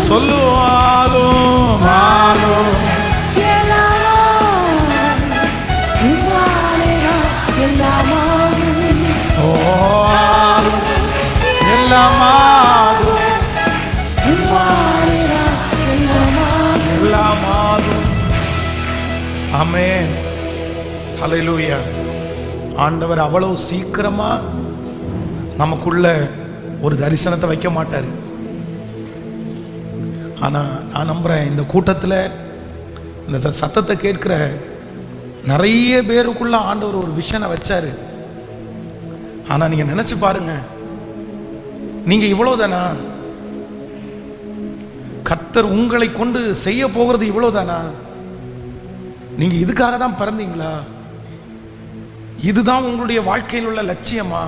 சொல்லுவாலும் ஆலும் ஆமென். ஹல்லேலூயா. ஆண்டவர் அவ்வளவு சீக்கிரமா நமக்குள்ள ஒரு தரிசனத்தை வைக்க மாட்டார். ஆனா நான் நம்புறேன், இந்த கூட்டத்தில் இந்த சத்தத்தை கேட்கிற நிறைய பேருக்குள்ள ஆண்டவர் ஒரு விஷனை வச்சாரு. ஆனா நீங்க நினைச்சு பாருங்க, நீங்க இவ்வளவுதானா? கர்த்தர் உங்களை கொண்டு செய்ய போகிறது இவ்வளவுதானா? நீங்க இதுக்காக தான் பிறந்தீங்களா? இதுதான் உங்களுடைய வாழ்க்கையில் உள்ள லட்சியமா?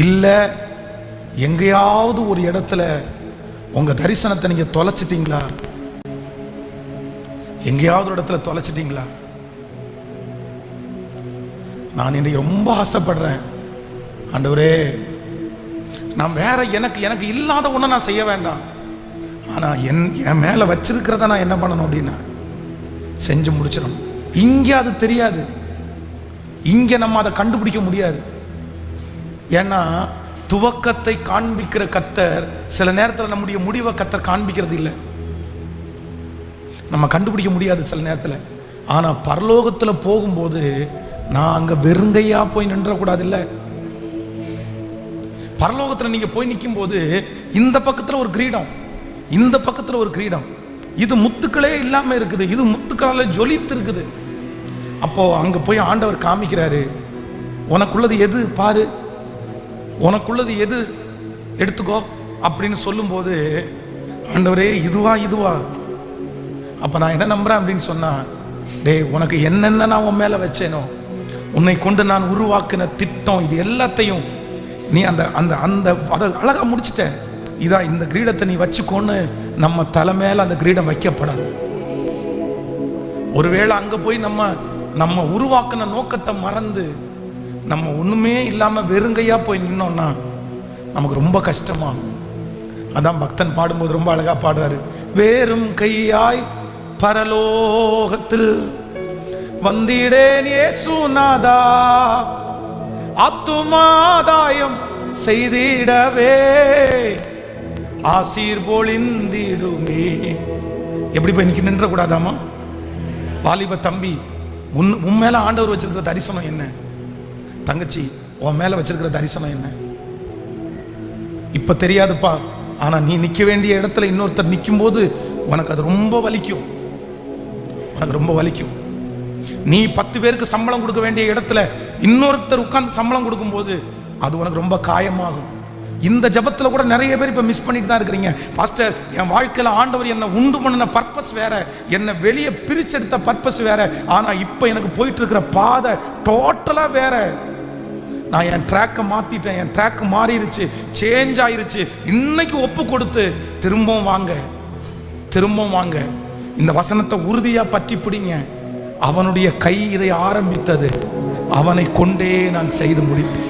இல்ல எங்கேயாவது ஒரு இடத்துல உங்க தரிசனத்தை நீங்க தொலைச்சிட்டீங்களா? எங்கேயாவது ஒரு இடத்துல தொலைச்சிட்டீங்களா? நான் இன்னைக்கு ரொம்ப ஆசைப்படுறேன், ஆண்டவரே, நான் வேற எனக்கு இல்லாத ஒண்ணு நான் செய்ய வேண்டாம். ஆனா என் மேல வச்சிருக்கிறத நான் என்ன பண்ணணும் அப்படின்னா செஞ்சு முடிச்சிடணும். இங்க அது தெரியாது, இங்க நம்ம அதை கண்டுபிடிக்க முடியாது. ஏன்னா துவக்கத்தை காண்பிக்கிற கர்த்தர் சில நேரத்தில் நம்முடைய முடிவை கர்த்தர் காண்பிக்கிறது இல்லை, நம்ம கண்டுபிடிக்க முடியாது சில நேரத்தில். ஆனா பரலோகத்தில் போகும்போது நான் அங்க வெறுங்கையா போய் நின்றக்கூடாது. இல்லை, பரலோகத்தில் நீங்க போய் நிற்கும் போது இந்த பக்கத்தில் ஒரு கிரீடம், இந்த பக்கத்தில் ஒரு கிரீடம், இது முத்துக்களே இல்லாம இருக்குது, இது முத்துக்களால ஜொலித்து இருக்குது. அப்போ அங்க போய் ஆண்டவர் காமிக்கிறாரு, உனக்குள்ளது எது பாரு, உனக்குள்ளது எது எடுத்துக்கோ அப்படின்னு சொல்லும்போது, ஆண்டவரே இதுவா இதுவா, அப்ப நான் என்ன நம்புறேன் அப்படின்னு சொன்னா, டேய் உனக்கு என்னென்ன நான் உன் மேல வச்சேனோ, உன்னை கொண்டு நான் உருவாக்கின திட்டம், இது எல்லாத்தையும் நீ அந்த அந்த அந்த அதை அழகா முடிச்சுட்ட. இதா இந்த கிரீடத்தை நீ வச்சுக்கோன்னு நம்ம தலை மேல அந்த கிரீடம் வைக்கப்படணும். ஒருவேளை அங்க போய் நம்ம உருவாக்கின நோக்கத்தை மறந்து நம்ம ஒண்ணுமே இல்லாம வெறுங்கையா போய் நின்னோம்னா நமக்கு ரொம்ப கஷ்டமாகும். அதான் பக்தன் பாடும்போது ரொம்ப அழகா பாடுறாரு. வேறும் கையாய் பரலோகத்தில் வந்திடேன் இயேசுநாதா, ஆத்துமாதாயம் செய்திடவே ஆசீர் பொழிந்திடுமே. எப்படி போய் நிக்க நின்ற கூடாதாமா? வாலிப தம்பி, உன் மேல ஆண்டவர் வச்சிருக்கிற தரிசனம் என்ன? தங்கச்சி, உன் மேல வச்சிருக்கிற தரிசனம் என்ன? இப்ப தெரியாதுப்பா, ஆனா நீ நிக்க வேண்டிய இடத்துல இன்னொருத்தர் நிற்கும் போது உனக்கு அது ரொம்ப வலிக்கும். உனக்கு ரொம்ப வலிக்கும். நீ 10 பேருக்கு சம்பளம் கொடுக்க வேண்டிய இடத்துல இன்னொருத்தர் உட்கார்ந்து சம்பளம் கொடுக்கும்போது அது உனக்கு ரொம்ப காயமாகும். இந்த ஜபத்துல கூட நிறைய பேர் இப்ப மிஸ் பண்ணிட்டு தான் இருக்கிறீங்க. பாஸ்டர், என் வாழ்க்கையில ஆண்டவர் என்ன உண்டு பண்ணின பர்பஸ் வேற, என்ன வெளியே பிரிச்செடுத்த பர்பஸ் வேற, ஆனா இப்ப எனக்கு போயிட்டு இருக்கிற பாதை டோட்டலா வேற. நான் என் ட்ராக்கை மாத்திட்டேன், என் ட்ராக் மாறிடுச்சு, சேஞ்ச் ஆயிருச்சு. இன்னைக்கு ஒப்பு கொடுத்து திரும்பவும் வாங்க, திரும்பவும் வாங்க. இந்த வசனத்தை உறுதியா பற்றி பிடிங்க. அவனுடைய கை இதை ஆரம்பித்தது, அவனை கொண்டே நான் செய்து முடிப்பேன்.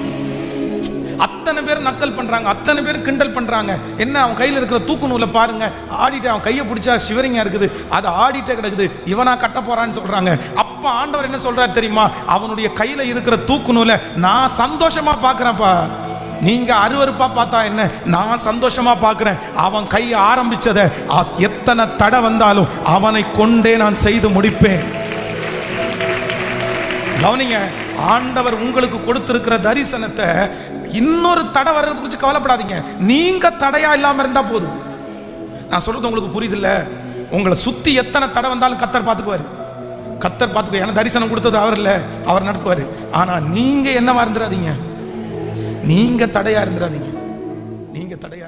அத்தனை பேர் நக்கல் பண்றாங்க, அத்தனை பேர் கிண்டல் பண்றாங்க. என்ன, அவன் கையில் இருக்கிற தூக்கு நூலை பாருங்க, ஆடிட்டு அவன் கையை பிடிச்சா சிவரிங்கா இருக்குது, அது ஆடிட்டே கிடக்குது, இவனா கட்ட போறான்னு சொல்றாங்க. அப்ப ஆண்டவர் என்ன சொல்றாரு தெரியுமா? அவனுடைய கையில இருக்கிற தூக்கு நூலை நான் சந்தோஷமா பாக்குறேன்ப்பா. நீங்க அருவருப்பா பார்த்தா என்ன, நான் சந்தோஷமா பார்க்கிறேன். அவன் கை ஆரம்பிச்சதை எத்தனை தடை வந்தாலும் அவனை கொண்டே நான் செய்து முடிப்பேன். கவனிங்க, ஆண்டவர் உங்களுக்கு கொடுத்திருக்கிற தரிசனத்தை இன்னொரு தடை வர்றது குறித்து கவலைப்படாதீங்க. நீங்க தடையா இல்லாம இருந்தா போதும். நான் சொல்றது உங்களுக்கு புரியுது இல்ல? உங்களை சுத்தி எத்தனை தடை வந்தாலும் கர்த்தர் பார்த்துக்குவாரு. கர்த்தர் பார்த்துக்குவாரு. ஏன்னா தரிசனம் கொடுத்தது அவர் இல்ல, அவர் நடத்துவாரு. ஆனா நீங்க என்னவா இருந்துடாதீங்க, நீங்க தடையா இருந்துடாதீங்க, நீங்க தடையா